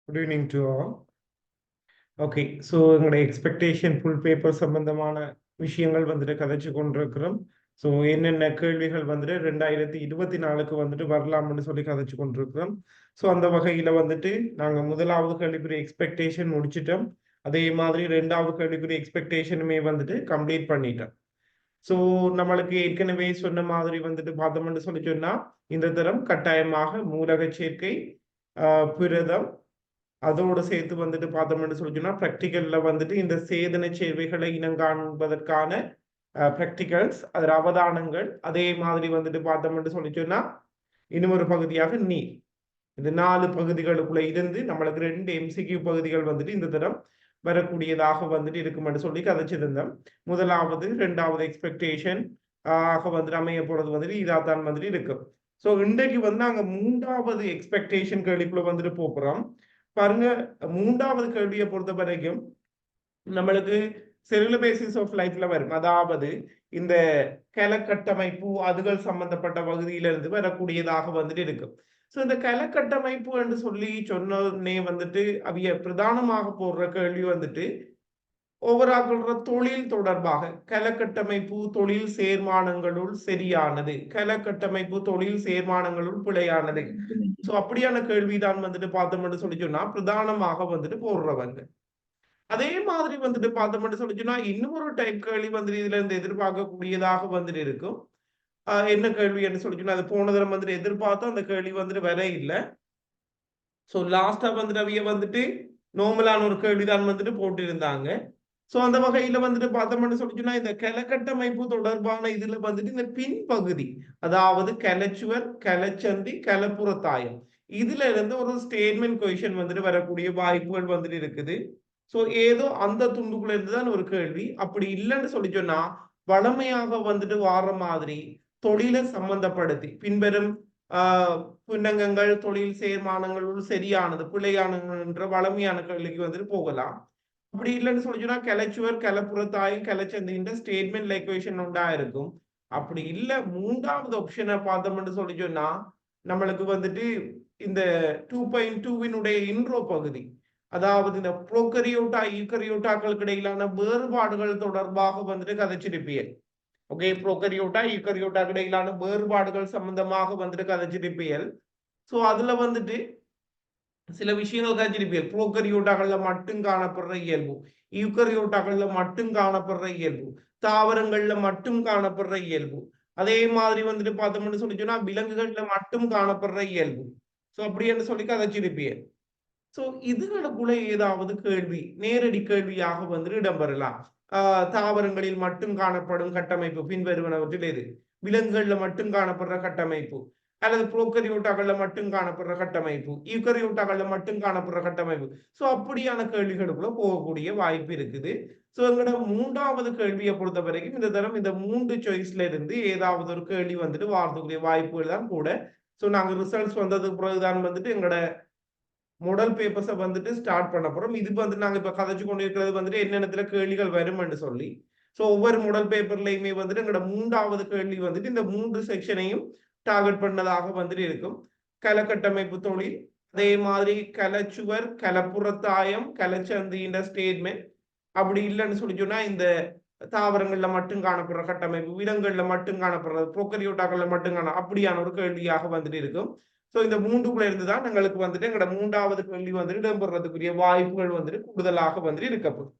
Good evening to all. Okay, so எங்களுடைய expectation full paper சம்பந்தமான விஷயங்கள் வந்துட்டு கதைச்சு கொண்டிருக்கிறோம். ஸோ என்னென்ன கேள்விகள் வந்துட்டு 2024க்கு வந்துட்டு வரலாம்னு சொல்லி கதைச்சு கொண்டிருக்கிறோம். ஸோ அந்த வகையில் வந்துட்டு நாங்கள் முதலாவது கேள்விக்குரிய எக்ஸ்பெக்டேஷன் முடிச்சிட்டோம். அதே மாதிரி ரெண்டாவது கேள்விக்குரிய எக்ஸ்பெக்டேஷனுமே வந்துட்டு கம்ப்ளீட் பண்ணிட்டோம். ஸோ நம்மளுக்கு ஏற்கனவே சொன்ன மாதிரி வந்துட்டு பார்த்தோம்னு சொல்லி சொன்னா இந்த தரம் கட்டாயமாக மூலக சேர்க்கை, புரதம், அதோடு சேர்த்து வந்துட்டு பார்த்தோம்னு சொல்லி சொன்னா ப்ராக்டிக்கல்ல வந்துட்டு இந்த சேதன சேவைகளை இனங்காண்பதற்கான ப்ராக்டிகல்ஸ், அதில் அவதானங்கள், அதே மாதிரி வந்துட்டு பார்த்தோம்னு சொல்லி சொன்னா இன்னும் ஒரு பகுதியாக நீர். இந்த 4 பகுதிகளுக்குள்ள இருந்து நம்மளுக்கு 2 MCQ பகுதிகள் வந்துட்டு இந்த தரம் வரக்கூடியதாக வந்துட்டு இருக்குமென்று சொல்லி கதைச்சிருந்தோம். முதலாவது 2வது எக்ஸ்பெக்டேஷன் ஆக வந்துட்டு அமைய போறது வந்துட்டு இதாத்தான் வந்துட்டு இருக்கும். ஸோ இன்றைக்கு வந்து நாங்க 3வது எக்ஸ்பெக்டேஷன் கேள்விக்குள்ள வந்துட்டு போகிறோம். பாருங்க, 3வது கேள்வியை பொறுத்த வரைக்கும் நம்மளுக்கு செல்லுலர் பேசிஸ் ஆஃப் லைஃப்ல வரும். அதாவது இந்த கலக்கட்டமைப்பு அதுகள் சம்பந்தப்பட்ட பகுதியிலிருந்து வரக்கூடியதாக வந்துட்டு இருக்கும். ஸோ இந்த கலக்கட்டமைப்பு என்று சொல்லி சொன்னே வந்துட்டு அவைய பிரதானமாக போடுற கேள்வி வந்துட்டு ஒவ்வொரு தொழில் தொடர்பாக கலக்கட்டமைப்பு தொழில் சேர்மானங்களுள் சரியானது, கலக்கட்டமைப்பு தொழில் சேர்மானங்களுள் பிழையானது. ஸோ அப்படியான கேள்விதான் வந்துட்டு பார்த்தோம்னு சொல்லி சொன்னா பிரதானமாக வந்துட்டு போடுறவங்க. அதே மாதிரி வந்துட்டு பார்த்தோம்னு சொல்லி சொன்னா இன்னொரு டைப் கேள்வி வந்துட்டு இதுல இருந்து எதிர்பார்க்கக்கூடியதாக வந்துட்டு இருக்கும். என்ன கேள்வி என்று சொல்லி சொன்னா அது போன தரம் வந்துட்டு எதிர்பார்த்தோம், அந்த கேள்வி வந்துட்டு வர இல்லை. ஸோ லாஸ்டா வந்துட்டு அவைய வந்துட்டு நார்மலான ஒரு கேள்விதான் வந்துட்டு போட்டிருந்தாங்க. ஸோ அந்த வகையில வந்துட்டு பார்த்தோம்னு சொல்லி சொன்னா இந்த கலக்கட்டமைப்பு தொடர்பான இதுல வந்துட்டு இந்த பின்பகுதி, அதாவது கலச்சுவர், கலச்சந்தி, கலப்புறத்தாயம், இதுல இருந்து ஒரு ஸ்டேட்மெண்ட் கொஷின் வந்துட்டு வரக்கூடிய வாய்ப்புகள் வந்துட்டு இருக்குது. ஸோ ஏதோ அந்த துண்டுக்குள்ள இருந்துதான் ஒரு கேள்வி. அப்படி இல்லைன்னு சொல்லி சொன்னா வளமையாக வந்துட்டு வார மாதிரி தொழிலை சம்பந்தப்படுத்தி பின்வரும் பின்னங்கங்கள் தொழில் சேர்மானங்களுள் சரியானது பிழையானது என்ற வளமையான கேள்விக்கு வந்துட்டு போகலாம். அப்படி இல்லைன்னு சொல்லி சொன்னா கிளச்சுவர், கிளப்புறத்தாயும், கிளச்சந்தின்ற ஸ்டேட்மெண்ட் லைக்வேஷன் உண்டா இருக்கும். அப்படி இல்லை 3வது ஆப்ஷனை பார்த்தோம்னு சொல்லி சொன்னா நம்மளுக்கு வந்துட்டு இந்த 2.2வினுடைய இன்ட்ரோ பகுதி, அதாவது இந்த புரோகரியோட்டா யூகரியோட்டாக்களுக்கு இடையிலான வேறுபாடுகள் தொடர்பாக வந்துட்டு கதைச்சிருப்பியல். ஓகே, புரோகரியோட்டா யூகரியோட்டாக்கு இடையிலான வேறுபாடுகள் சம்பந்தமாக வந்துட்டு கதைச்சிருப்பியல். ஸோ அதுல வந்துட்டு சில விஷயங்கள் கதைச்சிருப்பியல். புரோகரியோட்டாக்கள்ல மட்டும் காணப்படுற இயல்பு, யூகரியோட்டாக்கள்ல மட்டும் காணப்படுற இயல்பு, தாவரங்கள்ல மட்டும் காணப்படுற இயல்பு, அதே மாதிரி வந்துட்டு பார்த்தோம்னு சொல்லி சொன்னா விலங்குகள்ல மட்டும் காணப்படுற இயல்பு. ஸோ அப்படி என்று சொல்லி கதைச்சிருப்பியல். ஸோ இதுகளுக்குள்ள ஏதாவது கேள்வி நேரடி கேள்வியாக வந்து இடம்பெறலாம். தாவரங்களில் மட்டும் காணப்படும் கட்டமைப்பு பின்வருவனவற்றில் எது, விலங்குகள்ல மட்டும் காணப்படுற கட்டமைப்பு, அல்லது புரோகரியோட்டாக்கள்ல மட்டும் காணப்படுற கட்டமைப்பு, யூகரியோட்டாக்கள்ல மட்டும் காணப்படுற கட்டமைப்பு. ஸோ அப்படியான கேள்விகளுக்குள்ள போகக்கூடிய வாய்ப்பு இருக்குது. ஸோ எங்களோட 3வது கேள்வியை பொறுத்த வரைக்கும் இந்த தரம் இந்த 3 சாய்ஸ்ல இருந்து ஏதாவது ஒரு கேள்வி வந்துட்டு வாரத்துக்குரிய வாய்ப்புகள் தான் கூட. ஸோ நாங்கள் ரிசல்ட்ஸ் வந்ததுக்கு பிறகுதான் வந்துட்டு எங்களோட மாடல் பேப்பர்ஸை வந்துட்டு ஸ்டார்ட் பண்ண போறோம். இது வந்து நாங்க இப்ப கதைச்சு கொண்டு இருக்கிறது வந்துட்டு என்னென்னத்துல கேள்விகள் வரும்னு சொல்லி. ஸோ ஒவ்வொரு மாடல் பேப்பர்லயுமே வந்துட்டு எங்களோட 3வது கேள்வி வந்துட்டு இந்த 3 செக்ஷனையும் டார்கெட் பண்ணதாக வந்துட்டு இருக்கும். கலக்கட்டமைப்பு தொழில், அதே மாதிரி கலச்சுவர், கலப்புறத்தாயம், கலச்சந்தின்ற ஸ்டேட்மெண்ட், அப்படி இல்லைன்னு சொல்லி சொன்னா இந்த தாவரங்கள்ல மட்டும் காணப்படுற கட்டமைப்பு, விலங்குகள்ல மட்டும் காணப்படுறது, புரோகரியோட்டாக்கள்ல மட்டும் அப்படியான ஒரு கேள்வியாக வந்துட்டு இருக்கும். ஸோ இந்த 3க்குள்ள இருந்து தான் எங்களுக்கு வந்துட்டு எங்களோட 3வது கேள்வி வந்துட்டு இடம்பெறதுக்குரிய வாய்ப்புகள் வந்துட்டு கூடுதலாக வந்துட்டு இருக்கப்படும்.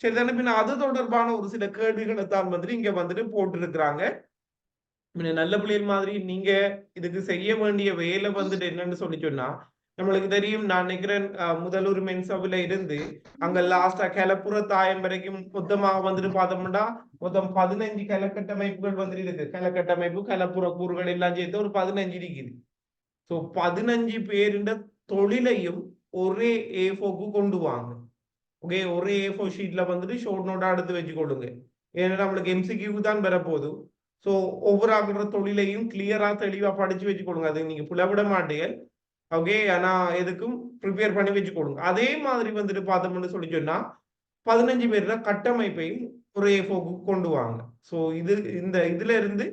சரி தானே, பின்ன அது தொடர்பான ஒரு சில கேள்விகளை தான் வந்துட்டு இங்க வந்துட்டு போட்டிருக்கிறாங்க. நல்ல பிள்ளைகள் மாதிரி நீங்க இதுக்கு செய்ய வேண்டிய வேலை வந்துட்டு என்னன்னு சொல்லி சொன்னா நம்மளுக்கு தெரியும். நான் நினைக்கிறேன் முதலூர் மென்சவில இருந்து அங்க லாஸ்டா கிளப்புற தாயம் வரைக்கும் மொத்தமாக வந்துட்டு பார்த்தோம்னா மொத்தம் 15 கலக்கட்டமைப்புகள் வந்துட்டு இருக்கு. கலக்கட்டமைப்பு கலப்புற கூறுகள் எல்லாம் சேர்த்து ஒரு 15 இருக்குது. ஸோ 15 பேருண்ட தொழிலையும் ஒரே A4க்கு கொண்டு வாங்க. ஓகே, ஒரே A4 ஷீட்ல வந்துட்டு ஷோர்ட் நோட்டா எடுத்து வச்சுக்கொள்ளுங்க. ஏன்னா நம்மளுக்கு MCQ தான் வரப்போகுது. ஸோ ஒவ்வொரு ஆகிற தொழிலையும் கிளியரா தெளிவா படிச்சு வச்சுக்கொள்ளுங்க. அது நீங்க புலவிட மாட்டீங்க. ஓகே, ஆனா எதுக்கும் ப்ரிப்பேர் பண்ணி வச்சுக்கொள்ளுங்க. அதே மாதிரி வந்துட்டு பார்த்தோம்னு சொல்லி சொன்னா 15 பேர்ல கட்டமைப்பையும் ஒரு A4க்கு கொண்டு வாங்க. ஸோ இதுல இருந்து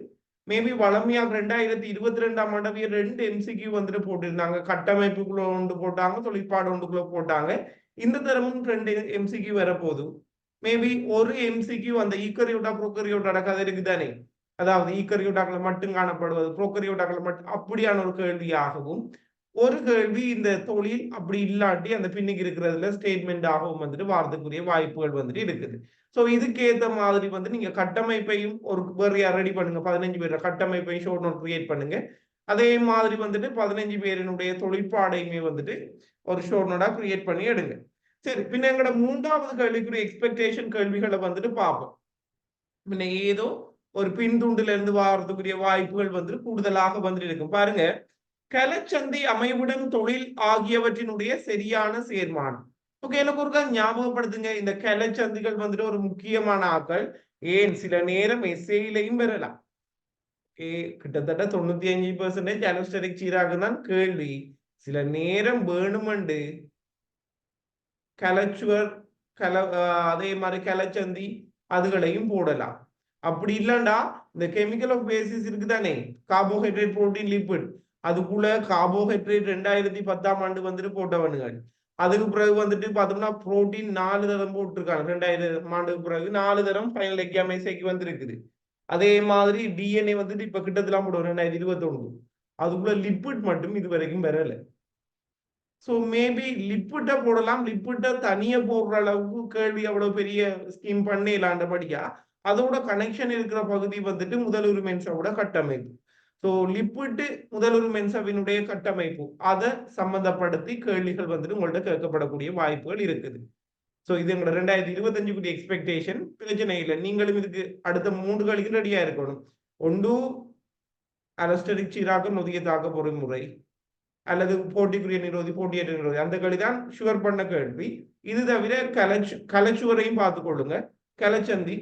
மேபி வளமையா 2022ஆம் ஆண்டவிய 2 எம்சிக்யூ வந்துட்டு போட்டிருந்தாங்க. கட்டமைப்புக்குள்ள ஒன்று போட்டாங்க, தொழிற்பாடு ஒன்றுக்குள்ள போட்டாங்க. இந்த தரமும் 2 எம்சிக்யூ வரப்போகுது. மேபி ஒரு எம்சிக்யூ அந்த ஈக்கரியோட்டா புரோக்கரியோட்டா கதை இருக்குதானே, அதாவது ஈக்கரியோட்டாக்களை மட்டும் காணப்படுவது, புரோக்கரியோட்டாக்களை மட்டும் அப்படியான ஒரு கேள்வியாகவும், ஒரு கேள்வி இந்த தொழில் அப்படி இல்லாட்டி அந்த பின்னுக்கு இருக்கிறதுல ஸ்டேட்மெண்ட் ஆகவும் வந்துட்டு வாரத்துக்குரிய வாய்ப்புகள் வந்துட்டு இருக்குது. ஸோ இதுக்கு ஏற்ற மாதிரி வந்து நீங்க கட்டமைப்பையும் ஒரு வேறையா ரெடி பண்ணுங்க. 15 பேர் கட்டமைப்பையும் ஷோர்ட் நோட் கிரியேட் பண்ணுங்க. அதே மாதிரி வந்துட்டு 15 பேரினுடைய தொழிற்பாடையுமே வந்துட்டு ஒரு ஷோர்ட் நோட்டா கிரியேட் பண்ணி எடுங்க. சரி, பின்ன எங்களோட 3வது கேள்விக்குரிய எக்ஸ்பெக்டேஷன் கேள்விகளை வந்துட்டு பார்ப்போம். பின்ன ஏதோ ஒரு பின்துண்டுல இருந்து வாரத்துக்குரிய வாய்ப்புகள் வந்துட்டு கூடுதலாக வந்துட்டு இருக்கும். பாருங்க, கலச்சந்தி, அமைவிடம், தொழில் ஆகியவற்றினுடைய சரியான சேர்மானம். ஓகே, எனக்கு ஒரு ஞாபகப்படுத்துங்க, இந்த கலச்சந்திகள் வந்துட்டு ஒரு முக்கியமான ஆக்கள். ஏன் சில நேரம் எஸ்ஏலையும் பெறலாம். கிட்டத்தட்ட 95% அலோஸ்டரிக் சீராக தான் கேள்வி. சில நேரம் வேணுமண்டு கலச்சுவர் அதே மாதிரி கலச்சந்தி அதுகளையும் போடலாம். அப்படி இல்லைண்டா இந்த கெமிக்கல் ஆஃப் பேசிஸ் இருக்குதானே, கார்போஹைட்ரேட், புரோட்டீன், லிப்பிட், அதுக்குள்ள கார்போஹைட்ரேட் 2010ஆம் ஆண்டு வந்துட்டு போட்டவனுங்க. அதுக்கு பிறகு வந்துட்டு பார்த்தோம்னா புரோட்டீன் 4 தரம் போட்டிருக்காங்க. 2000 ஆண்டுக்கு பிறகு 4 தரம் ஃபைனல் எக்ஸாமைஸைக்கு வந்திருக்குது. அதே மாதிரி டிஎன்ஏ வந்துட்டு இப்ப கிட்டத்தட்ட போடுவோம் 2021. அதுக்குள்ள லிப்பிட் மட்டும் இது வரைக்கும் வரல. ஸோ மேபி லிப்பிட்ட போடலாம். லிப்பிட்ட தனியா போடுற அளவுக்கு கேள்வி அவ்வளவு பெரிய ஸ்கீம் பண்ணிடலாண்டபடியா அதோட கனெக்ஷன் இருக்கிற பகுதி வந்துட்டு முதலுரிமை மென்சாவோட கட்டமைப்பு. ஸோ லிப்பிட்டு முதலுரிமை மென்சாவினுடைய கட்டமைப்பு அதை சம்பந்தப்படுத்தி கேள்விகள் வந்துட்டு உங்கள்ட்ட கேட்கப்படக்கூடிய வாய்ப்புகள் இருக்குது. ஸோ இது எங்களோட 2025 எக்ஸ்பெக்டேஷன். பிரச்சனை இல்லை, நீங்களும் இதுக்கு அடுத்த 3 கேள்விக்கு ரெடியா இருக்கணும். ஒன்று அலஸ்டரிக் சீராக நொதிய தாக்க பொறிமுறை, அல்லது போட்டிக்குரிய நிரோதி, போட்டியற்ற நிரோதி, அந்த கேள்வி தான் ஷுவர் பண்ண கேள்வி. இது தவிர கலச்சுவரையும் பார்த்துக் கொள்ளுங்க. கலச்சந்தி,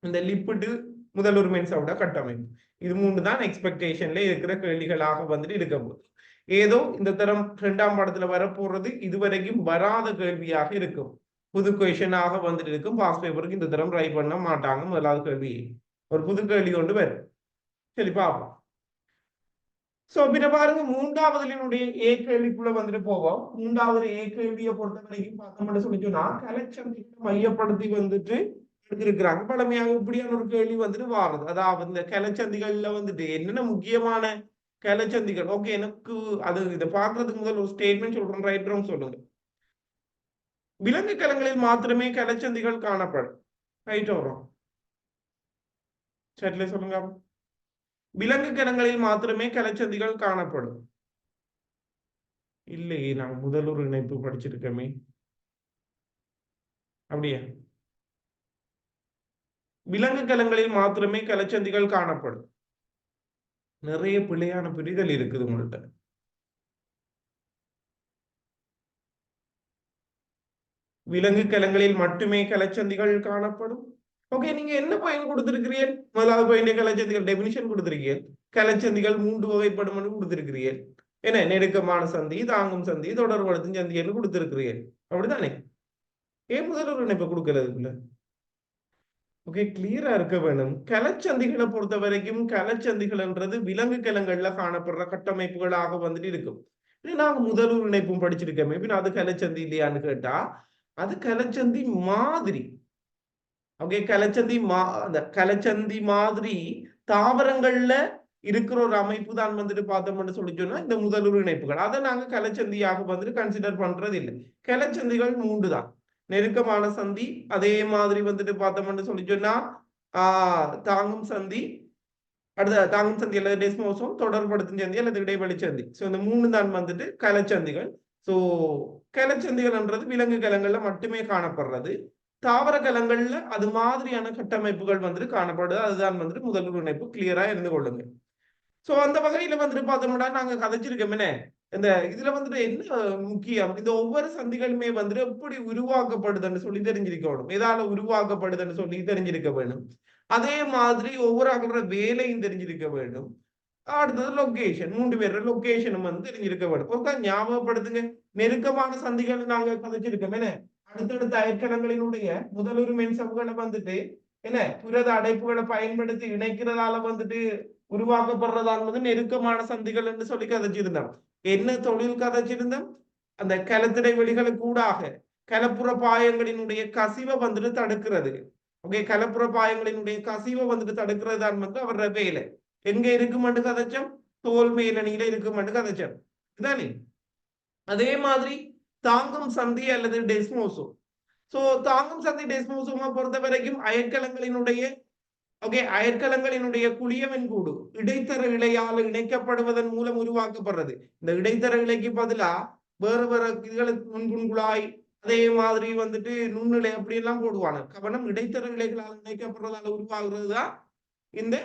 இந்த லிப்பிட்டு, முதலுரிமை மென்சாவோட கட்டமைப்பு, இது 3 தான் எக்ஸ்பெக்டேஷன்ல இருக்கிற கேள்விகளாக வந்துட்டு இருக்க போகுது. ஏதோ இந்த தரம் 2ஆம் பாடத்துல வரப்போறது இதுவரைக்கும் வராத கேள்வியாக இருக்கும். புது கொஷனாக வந்துட்டு இருக்கும். பாஸ் பேப்பருக்கு இந்த தரம் ட்ரை பண்ண மாட்டாங்க. முதலாவது கேள்வி ஒரு புது கேள்வி கொண்டு வரும். சரி, பார்ப்போம். சோ பின்ன பாருங்க, 3வதுலினுடைய ஏ கேள்விக்குள்ள வந்துட்டு போவோம். 3வது ஏ கேள்வியை பொறுத்த வரைக்கும் பார்த்தோம்னு சொல்லி சொன்னா கலச்சந்திகளை மையப்படுத்தி வந்துட்டு எடுத்திருக்கிறாங்க. பழமையாக இப்படியான ஒரு கேள்வி வந்துட்டு வாருது. அதாவது இந்த கலச்சந்திகள்ல வந்துட்டு என்னென்ன முக்கியமான கலச்சந்திகள். ஓகே, எனக்கு அது இதை பாக்குறதுக்கு முதல் ஒரு ஸ்டேட்மெண்ட் சொல்றேன், ரைட் சொல்லுங்க. விலங்கு கலங்களில் மாத்திரமே கலச்சந்திகள் காணப்படும். ரைட் வரும், சரி சொல்லுங்க. விலங்கு கலங்களில் மாத்திரமே கலச்சந்திகள் காணப்படும். இல்லையே, நான் முதலூர் இணைப்பு படிச்சிருக்கமே. அப்படியா? விலங்கு கலங்களில் மாத்திரமே கலச்சந்திகள் காணப்படும். நிறைய பிழையான புரிதல் இருக்குது உங்கள்கிட்ட. விலங்கு கலங்களில் மட்டுமே கலச்சந்திகள் காணப்படும். ஓகே, நீங்க என்ன பயன் கொடுத்திருக்கிறீர்கள்? முதலாவது பயன் கலச்சந்திகள் டெபினிஷன் கொடுத்திருக்கீர்கள். கலச்சந்திகள் 3 வகைப்படும் கொடுத்திருக்கிறீர்கள். என்ன, நெருக்கமான சந்தி, தாங்கும் சந்தி, தொடர்படுத்தும் சந்தி என்று கொடுத்திருக்கிறீர்கள். அப்படித்தானே? ஏன் முதல்வர் இணைப்பை கொடுக்கறதுக்குள்ள? ஓகே, கிளியரா இருக்க வேணும். கலச்சந்திகளை பொறுத்த வரைக்கும் கலச்சந்திகள்ன்றது விலங்கு கலங்கள்ல காணப்படுற கட்டமைப்புகளாக வந்துட்டு இருக்கும். நாங்க முதலூர் இணைப்பும் படிச்சிருக்கோமே, பின் அது கலச்சந்தி இல்லையான்னு கேட்டா அது கலச்சந்தி மாதிரி. ஓகே, அந்த கலச்சந்தி மாதிரி தாவரங்கள்ல இருக்கிற ஒரு அமைப்பு தான் வந்துட்டு பார்த்தோம்னு சொல்லி சொன்னா இந்த முதலூர் இணைப்புகள். அதை நாங்க கலச்சந்தியாக வந்துட்டு கன்சிடர் பண்றது இல்லை. கலச்சந்திகள் 3 தான். நெருக்கமான சந்தி, அதே மாதிரி வந்துட்டு பார்த்தோம்னு சொல்லி சொன்னா தாங்கும் சந்தி, அடுத்த தாங்கும் சந்தி அல்லது டெஸ்மோசோம், தொடர்படுத்தும் சந்தி அல்லது இடைவெளி சந்தி. ஸோ இந்த 3 தான் வந்துட்டு கலச்சந்திகள். ஸோ கலச்சந்திகள்ன்றது விலங்கு கலங்கள்ல மட்டுமே காணப்படுறது. தாவர கலங்கள்ல அது மாதிரியான கட்டமைப்புகள் வந்துட்டு காணப்படுது. அதுதான் வந்துட்டு முதல் இணைப்பு. கிளியரா இருந்து கொள்ளுங்க. சோ அந்த வகையில வந்துட்டு பார்த்தோம்னா நாங்க கதைச்சிருக்கோம் என்ன, இந்த இதுல வந்துட்டு என்ன முக்கியம், இந்த ஒவ்வொரு சந்திகளுமே வந்துட்டு எப்படி உருவாக்கப்படுதுன்னு சொல்லி தெரிஞ்சிருக்கணும். எதால உருவாக்கப்படுதுன்னு சொல்லி தெரிஞ்சிருக்க வேண்டும். அதே மாதிரி ஒவ்வொரு ஆக்களோட வேலையும் தெரிஞ்சிருக்க வேண்டும். அடுத்தது லொகேஷன், 3 பேரோட லொகேஷனும் வந்து தெரிஞ்சிருக்க வேண்டும். ஒரு ஞாபகப்படுத்துங்க, நெருக்கமான சந்திகள் நாங்க கதைச்சிருக்கோம் என்ன, அடுத்தடுத்த அயற்கலங்களினுடைய முதலுரிமை சமூகங்களை வந்துட்டு என்ன புரத அடைப்புகளை பயன்படுத்தி இணைக்கிறதால வந்துட்டு உருவாக்கப்படுறதால் வந்து நெருக்கமான சந்திகள் என்று சொல்லி கதைச்சிருந்தோம். என்ன தொழில் கதைச்சிருந்தோம்? அந்த கலத்திடை வெளிகளுக்கு கூடாக கலப்புற பாயங்களினுடைய கசிவை வந்துட்டு தடுக்கிறது. ஓகே, கலப்புற பாயங்களினுடைய கசிவை வந்துட்டு தடுக்கிறது தான் வந்து அவரோட வேலை. எங்க இருக்குமென்று கதைச்சோம்? தோல் மேலணியில இருக்குமென்று கதைச்சோம். இதானே? அதே மாதிரி தாங்கும் சந்தி அல்லது டெஸ்மோசோ. சோ தாங்கும் சந்தி டெஸ்மோசோமை பொறுத்த வரைக்கும் அயற்கலங்களினுடைய அயற்கலங்களினுடைய குளியவன் கூடு இடைத்தர இழையால் இணைக்கப்படுவதன் மூலம் உருவாக்கப்படுறது. இந்த இடைத்தர இலைக்கு பதிலா வேறு வேறு இதுகளுக்கு முன்குழாய் அதே மாதிரி வந்துட்டு நுண்ணிலை அப்படி எல்லாம் போடுவாங்க. கவனம், இடைத்தர இலைகளால் இணைக்கப்படுறதால உருவாகிறது தான் இந்த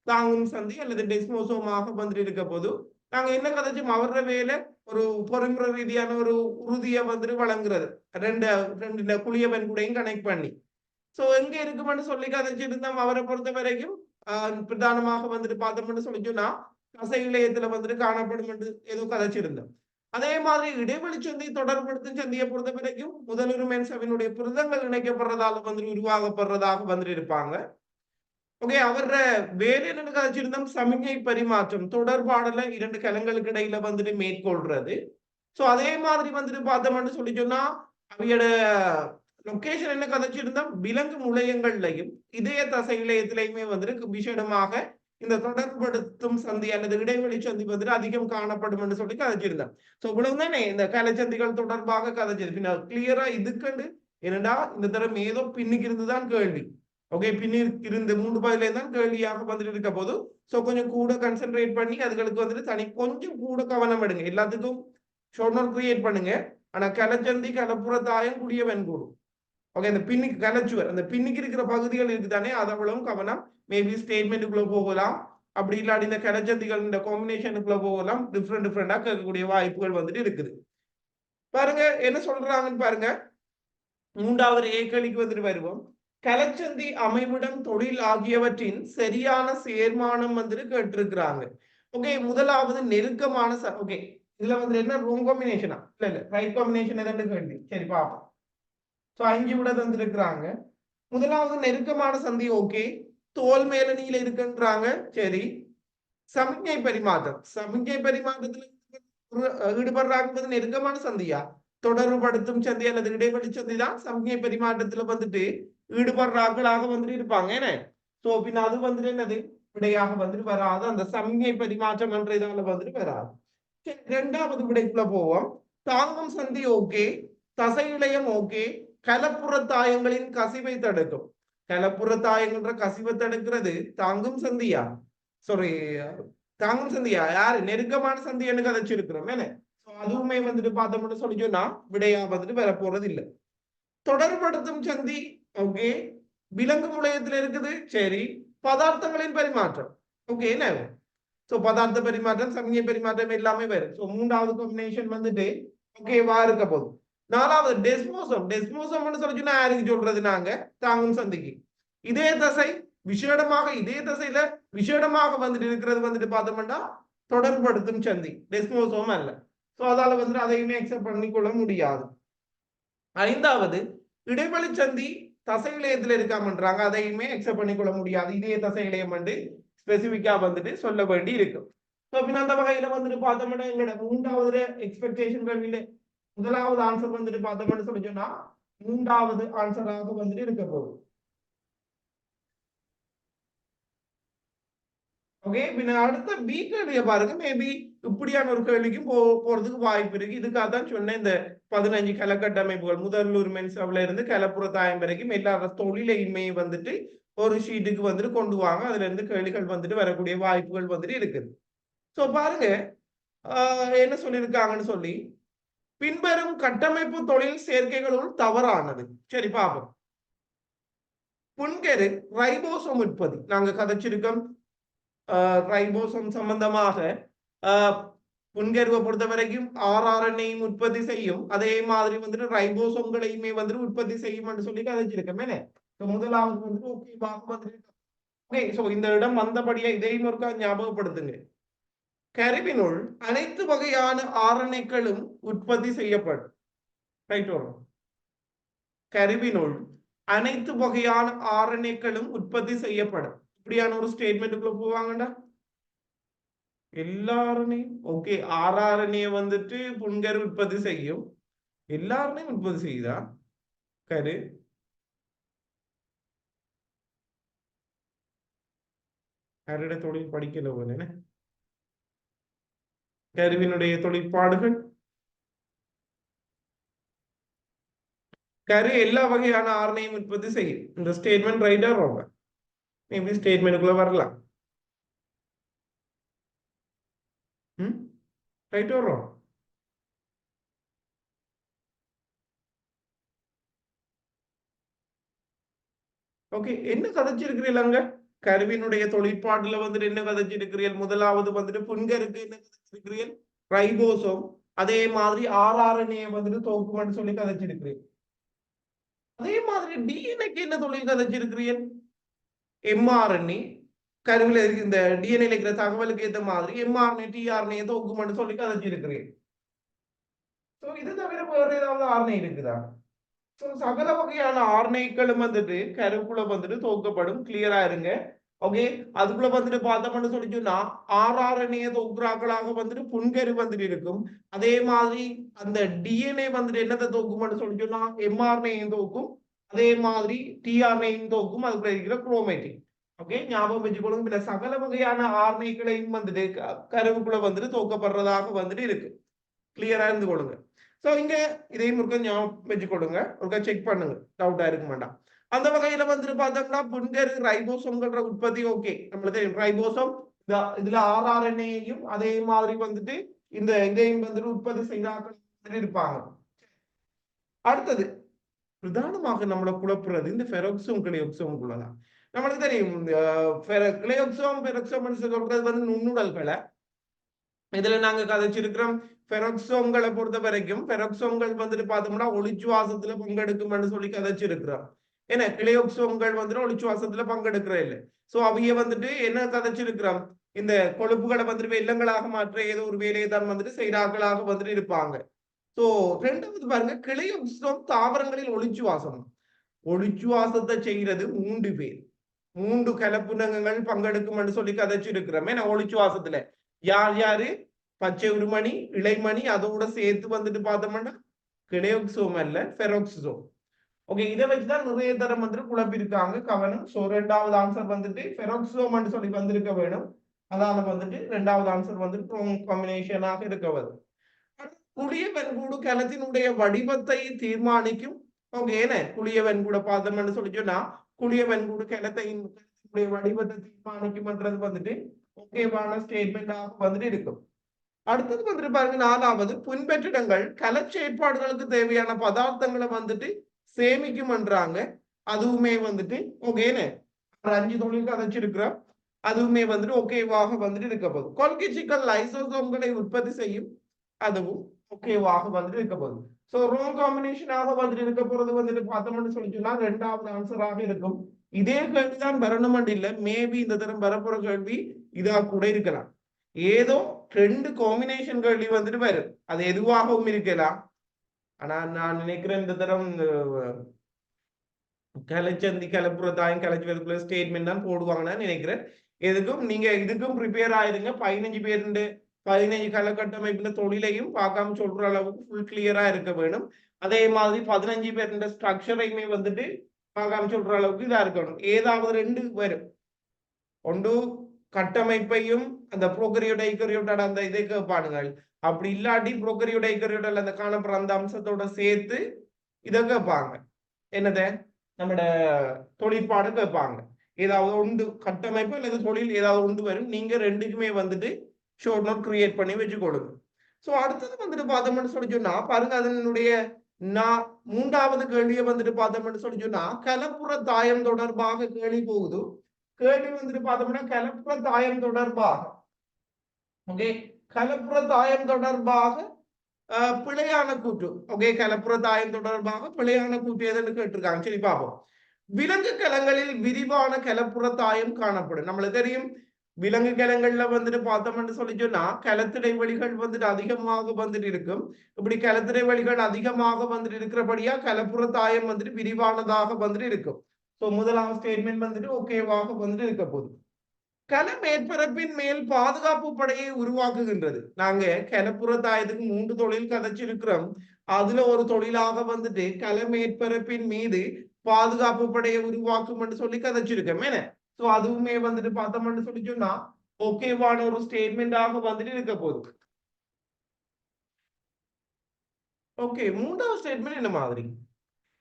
தாங்கும் சந்தி அல்லது டெஸ்மோசோமாக வந்துட்டு இருக்க போது நாங்க என்ன கதைச்சோம்? அவர வேலை ஒரு பொறிமுறை ரீதியான ஒரு உறுதியை வந்துட்டு வழங்குறது, ரெண்டு ரெண்டு குளியவன் கூடயும் கனெக்ட் பண்ணி. சோ எங்க இருக்குமென்னு சொல்லி கதைச்சிருந்தோம். அவரை பொறுத்த வரைக்கும் பிரதானமாக வந்துட்டு பார்த்தோம்னு சொல்லி சொன்னா தசை இழையத்துல வந்துட்டு காணப்படும் என்று ஏதோ கதைச்சிருந்தோம். அதே மாதிரி இடைவெளி சந்தி தொடர்படுத்தும் சந்தியை பொறுத்த வரைக்கும் முதலுரிமை மென்சவினுடைய புரதங்கள் இணைக்கப்படுறதால வந்துட்டு உருவாக்கப்படுறதாக வந்துட்டு இருப்பாங்க. ஓகே, அவர வேலை என்னன்னு கதைச்சிருந்தோம்? சமிகை பரிமாற்றம் தொடர்பாடல இரண்டு கலங்களுக்கு இடையில வந்துட்டு மேற்கொள்றது. சோ அதே மாதிரி வந்துட்டு பார்த்தோம்னு சொல்லி சொன்னா அவையோட லொகேஷன் என்ன கதைச்சிருந்தா விலங்கு முளையங்கள்லையும் இதய தசை இழையத்திலையுமே வந்துட்டு விசேடமாக இந்த தொடர்படுத்தும் சந்தி அல்லது இடைவெளி சந்தி வந்துட்டு அதிகம் காணப்படும் என்று சொல்லி கதைச்சிருந்தேன். சோ இவ்வளவுதானே இந்த கலைச்சந்திகள் தொடர்பாக கதைச்சிருக்கு. கிளியரா இதுக்கண்டு என்னடா இந்த தரம் ஏதோ பின்னுக்கு இருந்துதான் கேள்வி. ஓகே, பின்னுக்கு இருந்து 3 பதிலே தான் கேள்வியாக வந்துட்டு இருக்க போது சோ கொஞ்சம் கூட கன்சென்ட்ரேட் பண்ணி அதுகளுக்கு வந்துட்டு தனி கொஞ்சம் கூட கவனம் எடுங்க. எல்லாத்துக்கும் ஷார்ட் நோட் கிரியேட் பண்ணுங்க. ஆனா கலைச்சந்தி கலப்புறத்தாயம் கூடிய வெண்கூடும். ஓகே, அந்த பின்னுக்கு கலைச்சுவர் அந்த பின்னுக்கு இருக்கிற பகுதிகள் இருக்குதானே அது அவ்வளவும் கவனம். மேபி ஸ்டேட்மெண்ட்டுக்குள்ள போகலாம், அப்படி இல்லாட்டி இந்த கலைச்சந்திகள் இந்த காம்பினேஷனுக்குள்ள போகலாம். டிஃப்ரெண்டா கேட்கக்கூடிய வாய்ப்புகள் வந்துட்டு இருக்குது. பாருங்க என்ன சொல்றாங்கன்னு பாருங்க. 3வது ஏ கேள்விக்கு வந்துட்டு வருவோம். கலைச்சந்தி அமைவிடம் தொழில் ஆகியவற்றின் சரியான சேர்மானம் வந்துட்டு கேட்டிருக்கிறாங்க. ஓகே, முதலாவது நெருக்கமான ஓகே, இதுல வந்து என்ன ரோங் காம்பினேஷனா இல்ல ரைட் காம்பினேஷன் எதான்னு கேள்வி. சரி பாப்போம். சோ 5 விட தந்திருக்கிறாங்க. முதலாவது நெருக்கமான சந்தி. ஓகே, தோல் மேலணியில இருக்குன்றாங்க. சரி, சமிக்ஞை பரிமாற்றம். சமிக்ஞை பரிமாற்றத்துல ஈடுபடுறாங்க நெருக்கமான சந்தியா? தொடர்புபடுத்தும் சந்தி அல்லது இடைவெளி சந்தி தான் சமிக்ஞை பரிமாற்றத்துல வந்துட்டு ஈடுபடுறாங்களாக வந்துட்டு இருப்பாங்க. என்ன சோ பின்ன அது வந்துட்டு என்னது விடையாக வந்துட்டு வராது. அந்த சமிக்ஞை பரிமாற்றம் என்ற இதால வந்துட்டு வராது. இரண்டாவது விடைக்குள்ள போவோம். தாங்கும் சந்தி ஓகே, தசை இழையம் ஓகே, கலப்புறத்தாயங்களின் கசிவை தடுக்கும். கலப்புறத்தாயங்கள்ன்ற கசிவை தடுக்கிறது தாங்கும் சந்தியா? சாரி, தாங்கும் சந்தியா யாரு? நெருக்கமான சந்தின்னு கதைச்சிருக்கிறோம். என்ன அதுவுமே வந்துட்டு பார்த்தோம்னு சொல்லி சொன்னா விடையா வந்துட்டு வர போறது இல்லை. தொடர்படுத்தும் சந்தி ஓகே, விலங்கு முளையத்துல இருக்குது. சரி, பதார்த்தங்களின் பரிமாற்றம் ஓகே. என்ன சோ பதார்த்த பரிமாற்றம் சமய பரிமாற்றம் எல்லாமே வரும். சோ 3வது காம்பினேஷன் வந்துட்டு ஓகேவா இருக்க போதும். 4வது டெஸ்மோசம். டெஸ்மோசம்னு சொல்லி சொன்னா யாருக்கு சொல்றது? நாங்க தாங்கும் சந்திக்கு. இதே தசை விசேடமாக இதே தசையில விசேடமாக வந்துட்டு இருக்கிறது வந்துட்டு பார்த்தோம்னா தொடர்படுத்தும் சந்தி, டெஸ்மோசோம் அல்ல. சோ அதால வந்துட்டு அதையுமே அக்செப்ட் பண்ணிக்கொள்ள முடியாது. 5வது இடைவெளி சந்தி தசை இழையத்துல இருக்காமன்றாங்க, அதையுமே அக்செப்ட் பண்ணிக்கொள்ள முடியாது. இதே தசை இழையம் வந்து ஸ்பெசிபிக்கா வந்துட்டு சொல்ல வேண்டி இருக்கும். சோ அந்த வகையில வந்துட்டு பார்த்தோம்னா எங்களோட 3வது எக்ஸ்பெக்டேஷன் கேள்வியில முதலாவது ஆன்சர் வந்துட்டு பார்த்தோம்னு சொல்லி சொன்னா 3வது ஆன்சராக வந்துட்டு இருக்க போகுது. ஓகே, பின்ன அடுத்த பி கேள்வியை பாருங்க. மேபி இப்படியான ஒரு கேள்விக்கும் போறதுக்கு வாய்ப்பு இருக்கு. இதுக்காக தான் சொன்னேன் இந்த 15 கலக்கட்டமைப்புகள் முதல்லூர் மென்சவ்ல இருந்து கலப்புறத்தாயம் வரைக்கும் எல்லா தொழிலையுமே வந்துட்டு ஒரு ஷீட்டுக்கு வந்துட்டு கொண்டு வாங்க. அதுல இருந்து கேள்விகள் வந்துட்டு வரக்கூடிய வாய்ப்புகள் வந்துட்டு இருக்குது. சோ பாருங்க என்ன சொல்லியிருக்காங்கன்னு சொல்லி, பின்வரும் கட்டமைப்பு தொழில் சேர்க்கைகளுள் தவறானது. சரி பாப்போம். புன்கரு ரைபோசோம் உற்பத்தி நாங்க கதைச்சிருக்கோம். ரைபோசோம் சம்பந்தமாக புன்கருவை பொறுத்த வரைக்கும் RNA-யும் உற்பத்தி செய்யும். அதே மாதிரி வந்துட்டு ரைபோசோம்களையுமே வந்துட்டு உற்பத்தி செய்யும் சொல்லி கதைச்சிருக்கோம். என்ன முதலாவது வந்துட்டு ஓகே, சோ இந்த இடம் வந்தபடியா இதையும் ஒருக்கா ஞாபகப்படுத்துங்க. கருவினுள் அனைத்து வகையான RNA-க்களும் உற்பத்தி செய்யப்படும். ரைட் வரும். கருவினுள் அனைத்து வகையான ஆர்என்ஏக்களும் உற்பத்தி செய்யப்படும். இப்படியான ஒரு ஸ்டேட்மெண்ட்டுக்குள்ள போவாங்கடா. எல்லா ஆர்என்ஏ ஓகே, ஆர்ஆர்என்ஏ வந்துட்டு புன்கரு உற்பத்தி செய்யும். எல்லா ஆர்என்ஏ உற்பத்தி செய்யுதா கரு? கருட தொழில் படிக்கல போல. கருவினுடைய தொழிற்பாடுகள் கரு எல்லா வகையான ஆர்என்ஏயும் உற்பத்தி செய்யும். இந்த ஸ்டேட்மெண்ட் ரைட்டா ரொம்ப மேபி ஸ்டேட்மெண்ட்டுக்குள்ள வரலாம். ரைட் வரும். ஓகே, என்ன கதைச்சிருக்கிறீர்கள் அங்க? கருவினுடைய தொழிற்பாடுல வந்துட்டு என்ன கதைச்சிருக்கிறீர்கள்? முதலாவது வந்துட்டு புன்கருக்கு என்ன கதைச்சிருக்கிறீர்கள்? ரைபோசோம். அதே மாதிரி ஆர்ஆர்என்ஏ வந்துட்டு தொகுப்புன்னு சொல்லி கதைச்சிருக்கிறீர்கள். அதே மாதிரி டிஎன்ஏக்கு என்ன தொழில் கதைச்சிருக்கிறீர்கள்? எம்ஆர்என்ஏ கருவில இருக்கு. இந்த டிஎன்ஏ இருக்கிற தகவலுக்கு ஏற்ற மாதிரி எம்ஆர்என்ஏ டிஆர்என்ஏ தொகுப்புன்னு சொல்லி கதைச்சிருக்கிறீர்கள். சோ இது தவிர வேற ஏதாவது ஆர்என்ஏ இருக்குதா? சகல வகையான ஆர்என்ஏக்களும் வந்துட்டு கருவுக்குள்ள வந்துட்டு தொகுக்கப்படும். கிளியரா இருங்க. ஓகே, அதுக்குள்ள வந்துட்டு பார்த்தோம்னு சொல்லி சொன்னா ஆர்ஆர்என்ஏ தொகுப்புறாக்களாக வந்துட்டு புன்கரு வந்துட்டு இருக்கும். அதே மாதிரி அந்த டிஎன்ஏ வந்துட்டு என்னத்தை தொகுக்கும்னு சொல்லி சொன்னா எம்ஆர்என்ஏயும் தொகுக்கும். அதே மாதிரி டிஆர்என்ஏயும் தொகுக்கும். அதுக்குள்ள இருக்கிற குரோமேட்டின். ஓகே, ஞாபகம் வச்சுக்கொள்ளுங்க. இந்த சகல வகையான ஆர்என்ஏக்களையும் வந்துட்டு கருவுக்குள்ள வந்துட்டு தொகுக்கப்படுறதாக வந்துட்டு இருக்கு. கிளியரா இருந்து கொள்ளுங்க. சோ இங்க இதையும் ஒருக்க ஞாபகம் வச்சுக்கொள்ளுங்க. ஒருக்க செக் பண்ணுங்க, டவுட்டா இருக்க வேண்டாம். அந்த வகையில வந்துட்டு பார்த்தோம்னா புன்கரு ரைபோசோம்ன்ற உற்பத்தி ஓகே நம்மளுக்கு ரைபோசோம் இதுல ஆர்ஆர்என்ஏயும் அதே மாதிரி வந்துட்டு இந்த இதையும் வந்துட்டு உற்பத்தி செய்தார்கள் இருப்பாங்க. அடுத்தது பிரதானமாக நம்மளை குழப்புறது இந்த ஃபெரோக்சோம் கிளையோக்சோம்குள்ளதான். நம்மளுக்கு தெரியும் கிளையோக்சோம் பெரோக்சோம் சொல்றது வந்து நுண்ணுடல்களை. இதுல நாங்க கதைச்சிருக்கிறோம் பெரோக்சோம்களை பொறுத்த வரைக்கும் பெரோக்சோம்கள் வந்துட்டு பார்த்தோம்னா ஒளிச்சுவாசத்துல பங்கெடுக்கும்னு சொல்லி கதைச்சிருக்கிறோம். ஏன்னா கிளையோக்சோம்கள் வந்துட்டு ஒளிச்சுவாசத்துல பங்கெடுக்கிற இல்லை. சோ அவைய வந்துட்டு என்ன கதைச்சிருக்கிறோம், இந்த கொழுப்புகளை வந்துட்டு வெள்ளங்களாக மாற்ற ஏதோ ஒரு வேலையை தான் வந்துட்டு செய்தார்களாக வந்துட்டு இருப்பாங்க. சோ ரெண்டாவது பாருங்க, கிளையோக்சோம் தாவரங்களில் ஒளிச்சுவாசம். ஒளிச்சுவாசத்தை செய்யறது 3 பேர், 3 கலப்புனங்கள் பங்கெடுக்கும் சொல்லி கதைச்சிருக்கிறோம். ஏன்னா ஒளிச்சுவாசத்துல யார் யாரு? பச்சை உருமணி, இளைமணி, அதோட சேர்த்து வந்துட்டு பார்த்தோம்னா கிளையோக்சோம் அல்ல ஃபெரோக்சோம். ஓகே, இதை வச்சுதான் நிறைய தரம் வந்துட்டு குழப்பிருக்காங்க. கவனம். சோ ரெண்டாவது ஆன்சர் வந்துட்டு ஃபெரோக்சோம் சொல்லி வந்திருக்க வேணும். அதால வந்துட்டு ரெண்டாவது ஆன்சர் வந்துட்டு காம்பினேஷனாக இருக்க வரும். குளிய வெண்கூடு கலத்தினுடைய வடிவத்தை தீர்மானிக்கும். ஓகே, என்ன குளிய வெண்கூட பார்த்தோம்னு சொல்லி சொன்னா குளிய வெண்கூடு கலத்தினுடைய வடிவத்தை தீர்மானிக்கும்ன்றது வந்துட்டு ஓகேவான ஸ்டேட்மெண்டாக வந்துட்டு இருக்கும். அடுத்தது வந்துட்டு பாருங்க, நாலாவது புன்பெற்றிடங்கள் கல செயற்பாடுகளுக்கு தேவையான பதார்த்தங்களை வந்துட்டு சேமிக்கும்ன்றாங்க. அதுவுமே வந்துட்டு ஓகேன்னு 5 தொழில் கதைச்சிருக்கிறோம். அதுவுமே வந்துட்டு ஓகேவாக வந்துட்டு இருக்க போகுது. கொல்கிச்சிக்கல் லைசோசோம்களை உற்பத்தி செய்யும். அதுவும் ஓகேவாக வந்துட்டு இருக்க போகுது. சோ ரோங் காம்பினேஷனாக வந்துட்டு இருக்க போறது வந்துட்டு பார்த்தோம்னு சொல்லி சொன்னா ரெண்டாவது ஆன்சராக இருக்கும். இதே கேள்விதான் வரணும் இல்ல, மேபி இந்த தரம் வரப்போற கேள்வி இதா கூட இருக்கலாம். ஏதோ 2 காம்பினேஷன் கேள்வி வந்துட்டு வரும். அது எதுவாகவும் இருக்கலாம். ஆனா நான் நினைக்கிறேன் இந்த தரம் கலைச்சந்தி கலப்புறத்தாயும் கலைச்சி ஸ்டேட்மெண்ட் தான் போடுவாங்கன்னு நினைக்கிறேன். எதுக்கும் நீங்க இதுக்கும் ப்ரிப்பேர் ஆயிருங்க. 15 பேருந்து 15 கலக்கட்டமைப்புல தொழிலையும் பார்க்காம சொல்ற அளவுக்கு ஃபுல் கிளியரா இருக்க வேணும். அதே மாதிரி 15 பேருந்த ஸ்ட்ரக்சரையுமே வந்துட்டு பார்க்காம சொல்ற அளவுக்கு இதா இருக்கணும். ஏதாவது 2 வரும். ஒன்று கட்டமைப்பையும் அந்த புரோகரியோட அந்த இதை கேட்பானுங்க. அப்படி இல்லாட்டி புரோகரியோட அந்த காணப்படுற அந்த அம்சத்தோட சேர்த்து இதை கேட்பாங்க. என்னத நம்மட தொழிற்பாடு கேட்பாங்க. ஏதாவது ஒன்று கட்டமைப்பு அல்லது தொழில் ஏதாவது ஒன்று வரும். நீங்க ரெண்டுக்குமே வந்துட்டு ஷோர்ட் நோட் கிரியேட் பண்ணி வச்சுக்கொடுங்க. சோ அடுத்தது வந்துட்டு பார்த்தோம்னு சொல்லி சொன்னா பாருங்க, அதனுடைய மூன்றாவது கேள்வியை வந்துட்டு பார்த்தோம்னு சொல்லி சொன்னா கலப்புற தாயம் தொடர்பாக கேள்வி போகுது. கேள்வி வந்துட்டு பார்த்தோம்னா கலப்புற தாயம் தொடர்பாக ஓகே கலப்புற தாயம் தொடர்பாக பிழையான கூற்று. ஓகே, கலப்புற தாயம் தொடர்பாக பிழையான கூற்று எதுன்னு கேட்டிருக்காங்க. சரி பார்ப்போம். விலங்கு கலங்களில் விரிவான கலப்புற தாயம் காணப்படும். நம்மளுக்கு தெரியும் விலங்கு கலங்கள்ல வந்துட்டு பார்த்தோம்னு சொல்லி சொன்னா கலத்திடை வழிகள் வந்துட்டு அதிகமாக வந்துட்டு இருக்கும். இப்படி கலத்திடை வழிகள் அதிகமாக வந்துட்டு இருக்கிறபடியா கலப்புற தாயம் வந்துட்டு விரிவானதாக வந்துட்டு இருக்கும். சோ முதலாவது ஸ்டேட்மெண்ட் வந்துட்டு ஓகேவாக வந்துட்டு இருக்க போகுது. கல மேற்பரப்பின் மேல் பாதுகாப்பு படையை உருவாக்குகின்றது. நாங்க கலப்புற தாயத்துக்கு 3 தொழில் கதைச்சிருக்கிறோம். அதுல ஒரு தொழிலாக வந்துட்டு கல மேற்பரப்பின் மீது பாதுகாப்பு படையை உருவாக்கும் சொல்லி கதைச்சிருக்கோம். என்ன சோ அதுவுமே வந்துட்டு பார்த்தோம்னு சொல்லி சொன்னா ஓகேவான ஒரு ஸ்டேட்மெண்டாக வந்துட்டு இருக்க போகுது. ஓகே, மூன்றாவது ஸ்டேட்மெண்ட் என்ன மாதிரி?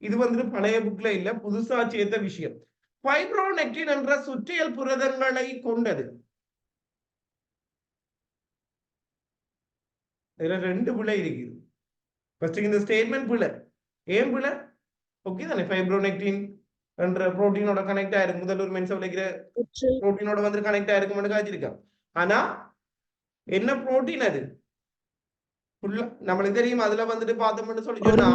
இது வந்துட்டு பழைய புக்ல இல்ல, புதுசா சேர்த்த விஷயம். ஃபைப்ரோனெக்டின் என்ற சுற்றியல் புரதங்களை கொண்டது. இதுல 2 பிழை இருக்குது. ஃபர்ஸ்ட் இந்த ஸ்டேட்மெண்ட் பிழை. ஏன் பிழை? ஓகே தானே, ஃபைப்ரோனெக்டின் என்ற புரோட்டீனோட கனெக்ட் ஆயிருக்கு. முதல்வர் மென்ச விளைக்கிற புரோட்டீனோட வந்து கனெக்ட் ஆயிருக்கும்னு காய்ச்சிருக்கான். ஆனா என்ன புரோட்டீன் அது? நம்மளுக்கு தெரியும். அதுல வந்துட்டு பார்த்தோம்னு சொல்லி சொன்னா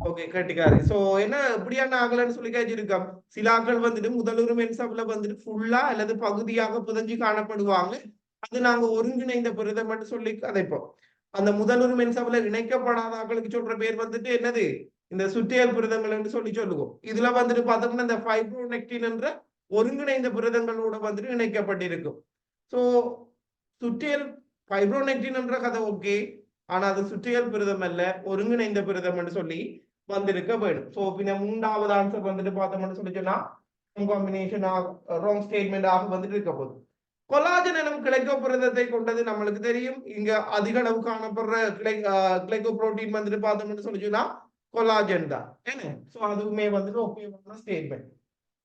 ஓகே கட்டிக்காரு. சோ என்ன இப்படியான ஆகலன்னு சொல்லி காய்ச்சிருக்கான். சில ஆக்கள் வந்துட்டு முதலுரிமை மென்சப்ல வந்துட்டு ஃபுல்லா அல்லது பகுதியாக புதஞ்சு காணப்படுவாங்க. அது நாங்க ஒருங்கிணைந்த புரதம் சொல்லி கதைப்போம். அந்த முதலுரிமை மென்சப்ல இணைக்கப்படாத ஆக்களுக்கு சொல்ற பேர் வந்துட்டு என்னது? இந்த சுற்றியல் புரதங்கள் என்று சொல்லி சொல்லுவோம். இதுல வந்துட்டு பார்த்தோம்னா இந்த ஃபைப்ரோனெக்டின் என்ற ஒருங்கிணைந்த புரதங்களோட வந்துட்டு இணைக்கப்பட்டிருக்கும். சோ சுற்றியல் ஃபைப்ரோனெக்டின் என்ற கதை ஓகே, ஆனா அது சுற்றியல் புரதம் அல்ல, ஒருங்கிணைந்த புரதம் என்று சொல்லி வந்திருக்க வேண்டும். சோ பின்ன 3வது ஆன்சர் வந்துட்டு பார்த்தோம்னு சொல்லி சொன்னா காம்பினேஷன் ராங் ஸ்டேட்மெண்ட் ஆக வந்துட்டு இருக்க போகுது. கொலாஜன் எனும் கிளைகோபுரதத்தை கொண்டது நம்மளுக்கு தெரியும். இங்க அதிக அளவு காணப்படுற கிளைகோப்ரோட்டீன் வந்துட்டு பார்த்தோம்னு சொல்லி சொன்னா கொலாஜன் தான். என்ன சோ அதுவுமே வந்துட்டு ஓகேவான ஸ்டேட்மெண்ட்.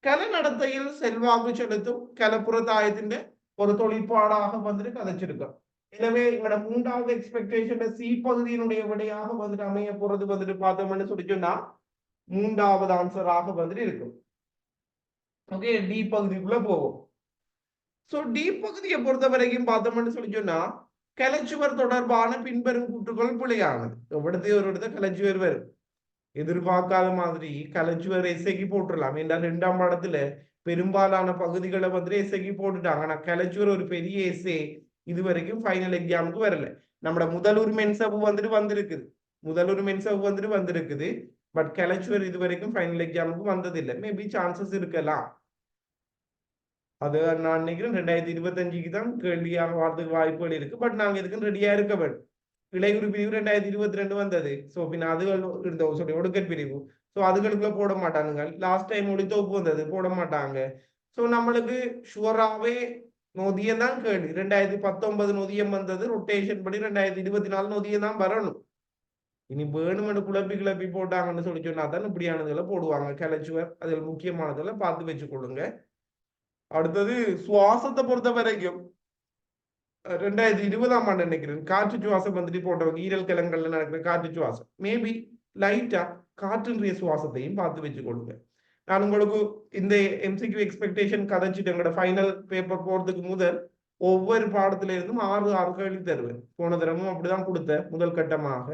கல நடத்தையில் செல்வாக்கு செலுத்தும் கலப்புறத்தாயத்தின் ஒரு தொழிற்பாடாக வந்துட்டு கதைச்சிருக்கோம். எனவே எங்களோட 3வது எக்ஸ்பெக்டேஷன் சி பகுதியினுடைய விடையாக வந்துட்டு அமைய போறது வந்துட்டு பார்த்தோம்னு சொல்லி சொன்னா 3வது ஆன்சராக வந்துட்டு இருக்கும். ஓகே, டி பகுதிக்குள்ள போவோம். சோ டி பகுதியை பொறுத்த வரைக்கும் பார்த்தோம்னு சொல்லி சொன்னா கலைச்சுவர் தொடர்பான பின்வரும் கூற்றுகள் பிழையானது. எவ்வளவு ஒரு இடத்த கலைச்சுவர் வரும். எதிர்பார்க்காத மாதிரி கலைச்சுவர் எஸ்ஐக்கு போட்டுடலாம். என்றால் 2ஆம் பாடத்துல பெரும்பாலான பகுதிகளை வந்துட்டு எஸ்ஐக்கு போட்டுட்டாங்க. ஆனா கலைச்சுவர் ஒரு பெரிய எஸ்ஏ இது வரைக்கும் ஃபைனல் எக்ஸாமுக்கு வரல. நம்மட முதலூர் மென்சவு வந்துட்டு வந்திருக்குது. முதலூர் மென்சவு வந்துட்டு வந்திருக்குது. பட் கலைச்சுவர் இது வரைக்கும் ஃபைனல் எக்ஸாமுக்கு வந்ததில்லை. மேபி சான்சஸ் இருக்கலாம். அது நான் நினைக்கிறேன் 2025க்கு தான் கேள்வியாக வரதுக்கு வாய்ப்புகள் இருக்கு. பட் நாங்க இதுக்கு ரெடியா இருக்க வேண்டும். இளையுறு பிரிவு 2022 வந்தது. சோ பின்ன அதுகள் இருந்தோம் சொல்லி ஒடுக்கல் பிரிவு. சோ அதுகளுக்குள்ள போட மாட்டானுங்க. லாஸ்ட் டைம் ஒளித்தோப்பு வந்தது, போட மாட்டாங்க. சோ நம்மளுக்கு ஷுவராவே நொதியம் தான் கேள்வி. 2019 நொதியம் வந்தது, ரொட்டேஷன் படி 2024 நொதியம் தான் வரணும். இனி வேணுமென்று குழப்பி போட்டாங்கன்னு சொல்லி சொன்னா தான் இப்படியானதுல போடுவாங்க. கலைச்சுவர் அதில் முக்கியமானதுல பார்த்து வச்சு கொள்ளுங்க. அடுத்தது சுவாசத்தை பொறுத்த வரைக்கும் 2020ஆம் ஆண்டு நினைக்கிறேன் காற்று சுவாசம் வந்துட்டு போட்டவங்க ஈரல் கிழங்கள்ல நடக்கிற காற்று சுவாசம் மேபி லைட்டா காற்றின்றிய சுவாசத்தையும் பார்த்து வச்சு கொள்ளுங்க. நான் உங்களுக்கு இந்த எம்சிக்யூ எக்ஸ்பெக்டேஷன் கதைச்சிட்டு எங்களோட ஃபைனல் பேப்பர் போறதுக்கு முதல் ஒவ்வொரு பாடத்துல இருந்தும் 6 கேள்வி தருவேன். போன தரமும் அப்படிதான் கொடுத்த முதல் கட்டமாக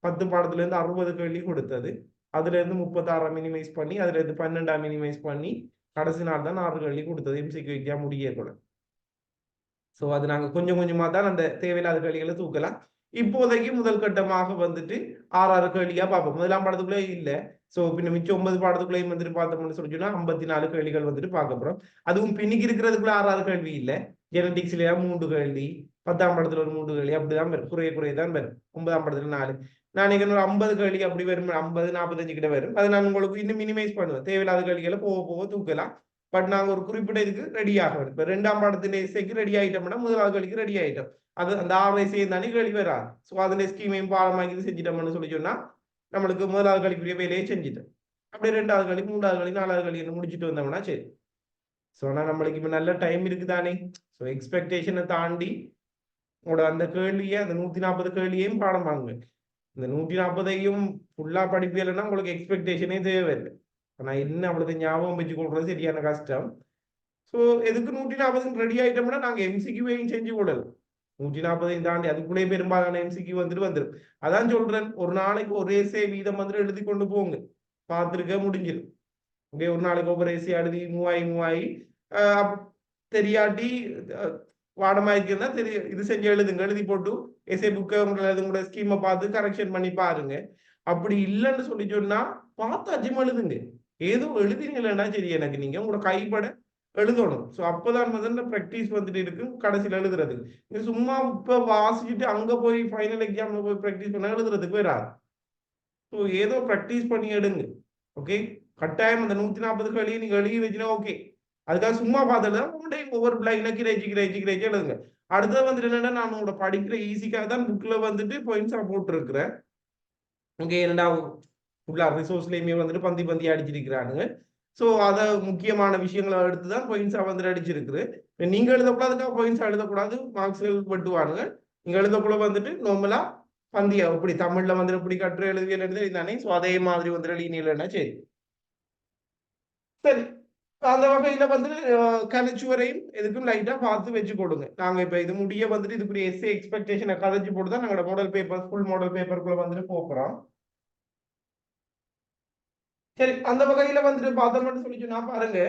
10 பாடத்துல இருந்து 60 கேள்வி கொடுத்தது. அதுல இருந்து 36 மினிமைஸ் பண்ணி அதுல இருந்து 12 மினிமைஸ் பண்ணி கடைசி நாள் தான் 6 கேள்வி கொடுத்தது எம்சிக்யூ எக்ஸாம் முடிய கூட. சோ அது நாங்க கொஞ்சம் கொஞ்சமா தான் அந்த தேவையில்லாத கேள்விகளை தூக்கலாம். இப்போதைக்கு முதல் கட்டமாக வந்துட்டு 6 கேள்வியா பார்ப்போம். முதலாம் பாடத்துக்குள்ளே இல்ல. சோ பின்ன மிச்சம் 9 பாடத்துக்குள்ளேயும் வந்துட்டு பார்த்தோம்னு சொல்லி சொன்னா 54 கேள்விகள் வந்துட்டு பார்க்க போறோம். அதுவும் பின்னிக்கு இருக்கிறதுக்குள்ள 6 கேள்வி இல்ல. ஜெனடிக்ஸ்லயா 3 கேள்வி, 10ஆம் பாடத்துல ஒரு 3 கேள்வி அப்படிதான் வரும். குறைய தான் வரும். 9ஆம் பாடத்துல 4. நான் ஒரு 50 கேள்வி அப்படி வரும். 50, 45 கிட்ட வரும். அதை நான் உங்களுக்கு இன்னும் மினிமைஸ் பண்ணுவேன். தேவையில்லாத கேள்விகளை போக தூக்கலாம். பட் நாங்க ஒரு குறிப்பிட்ட இதுக்கு ரெடி ஆகணும். இப்ப 2ஆம் பாடத்தின் எஸ்ஐக்கு ரெடி ஆயிட்டோம்னா முதலாவது கேள்விக்கு ரெடி ஆயிட்டோம். அது அந்த 6 எஸ்ஐயும் தானே கேள்வி வராது. ஸோ அதுல ஸ்கீமையும் பாடமாக்கி செஞ்சிட்டோம்னு சொல்லி சொன்னா நம்மளுக்கு முதலாவது கேள்விக்குரிய வேலையை செஞ்சுட்டோம். அப்படியே 2வது கேள்வி, 3வது கேள்வி, 4வது கேள்வி முடிச்சுட்டு வந்தோம்னா சரி. ஸோ ஆனால் நம்மளுக்கு இப்ப நல்ல டைம் இருக்குதானே. ஸோ எக்ஸ்பெக்டேஷனை தாண்டி உங்களோட அந்த கேள்வியை அந்த 140 கேள்வியையும் பாடம் வாங்க. இந்த 140ஐயும் ஃபுல்லா படிப்பீங்கன்னா உங்களுக்கு எக்ஸ்பெக்டேஷனே தேவையில்லை. ஆனா என்ன அவ்வளவு ஞாபகம் வச்சு கொள்றது சரியான கஷ்டம். சோ எதுக்கு 140 ரெடி ஆயிட்டோம்னா நாங்க எம்சிக்யூவையும் செஞ்சு கொள்ளலாம். 140ஐயும் தாண்டி அதுக்குள்ளே பெரும்பாலான எம்சிக்யூ வந்துடும். அதான் சொல்றேன், ஒரு நாளைக்கு ஒரு ஏசே வீதம் வந்துட்டு எழுதி கொண்டு போங்க. பார்த்துருக்க முடிஞ்சிடும். ஓகே, ஒரு நாளைக்கு ஒவ்வொரு ஏசே எழுதி மூவாயி தெரியாட்டி பாடமா இருக்குன்னா தெரியும் இது செஞ்சு எழுதுங்க, எழுதி போட்டு எஸ்ஏ புக்கை உங்களோட ஸ்கீமை பார்த்து கரெக்ஷன் பண்ணி பாருங்க. அப்படி இல்லைன்னு சொல்லி சொன்னா பார்த்தாச்சும் எழுதுங்க. ஏதோ எழுதினீங்களா சரி, எனக்கு நீங்க உங்களோட கைப்பட எழுதணும். ஸோ அப்போதான் வந்து ப்ராக்டிஸ் வந்துட்டு இருக்கு கடைசியில் எழுதுறதுக்கு. நீங்க சும்மா இப்ப வாசிச்சுட்டு அங்க போய் ஃபைனல் எக்ஸாம்ல போய் ப்ராக்டிஸ் பண்ண எழுதுறதுக்கு வராது. ஸோ ஏதோ ப்ராக்டிஸ் பண்ணி எடுங்க. ஓகே, கட்டாயம் அந்த 140 எழுதி நீங்க எழுதி வச்சுனா ஓகே. அதுக்காக சும்மா பார்த்துட்டு உங்கள்கிட்ட ஒவ்வொரு லைனை கிரேச்சி எழுதுங்க. அடுத்தது வந்துட்டு என்னன்னா, நான் உங்களோட படிக்கிற ஈஸிக்காக தான் புக்ல வந்துட்டு பாயிண்ட்ஸா போட்டுருக்கிறேன். ஓகே, இரண்டாவது ஃபுல்லா ரிசோர்ஸ்லயுமே வந்துட்டு பந்தி பந்தி அடிச்சிருக்கிறானுங்க. ஸோ அதை முக்கியமான விஷயங்களை எடுத்து தான் பாயிண்ட்ஸா வந்துட்டு அடிச்சிருக்குது. நீங்க எழுதக்கூடாதுக்காக பாயிண்ட்ஸா எழுதக்கூடாது, மார்க்ஸ்கள் வெட்டுவானுங்க. நீங்க எழுதக்குள்ள வந்துட்டு நார்மலா பந்தியா இப்படி தமிழ்ல வந்துட்டு இப்படி கட்டுரை எழுதியல் எழுதி தானே. ஸோ அதே மாதிரி வந்துட்டு எழுதினா சரி. சரி, அந்த வகையில வந்து கலைச்சுவரையும் எதுக்கும் லைட்டா பார்த்து வச்சு கொடுங்க. நாங்க இப்ப இது முடிய வந்துட்டு இதுக்குரிய எஸ்ஏ எக்ஸ்பெக்டேஷனை கதைச்சு போட்டு தான் நாங்களோட மாடல் பேப்பர் ஃபுல் மாடல் பேப்பருக்குள்ள வந்துட்டு போக்குறோம். சரி, அந்த வகையில வந்துட்டு பார்த்தோம்னு சொல்லி சொன்னா பாருங்க,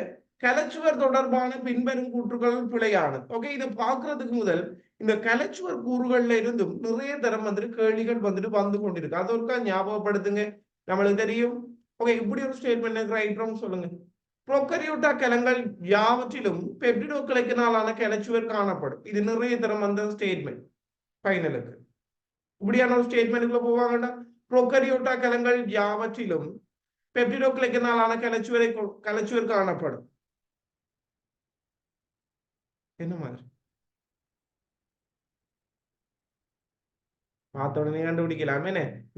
கலைச்சுவர் தொடர்பான பின்வரும் கூற்றுகள் பிழையானது. ஓகே, இதை பார்க்கறதுக்கு முதல் இந்த கலைச்சுவர் கூறுகள்ல இருந்தும் நிறைய தரம் வந்துட்டு கேள்விகள் வந்துட்டு வந்து கொண்டிருக்கு. அது ஒருக்கா ஞாபகப்படுத்துங்க, நம்மளுக்கு தெரியும். ஓகே, இப்படி ஒரு ஸ்டேட்மெண்ட் ரைட்ரோம் சொல்லுங்க. புரோக்கரியோட்டா கலங்கள் யாவற்றிலும் பெப்டிடோக்கிளைக்கினாலான கலைச்சுவர் காணப்படும். இது நிறைய தரம் வந்த ஸ்டேட்மெண்ட் ஃபைனலுக்கு. இப்படியான ஒரு ஸ்டேட்மெண்ட்டுக்குள்ள போவாங்கடா. புரோக்கரியோட்டா கலங்கள் யாவற்றிலும் பெப்டிடோக்கிளைக்கினாலான கலைச்சுவர் காணப்படும். என்ன மாதிரி பார்த்த உடனே கண்டுபிடிக்கலாமே.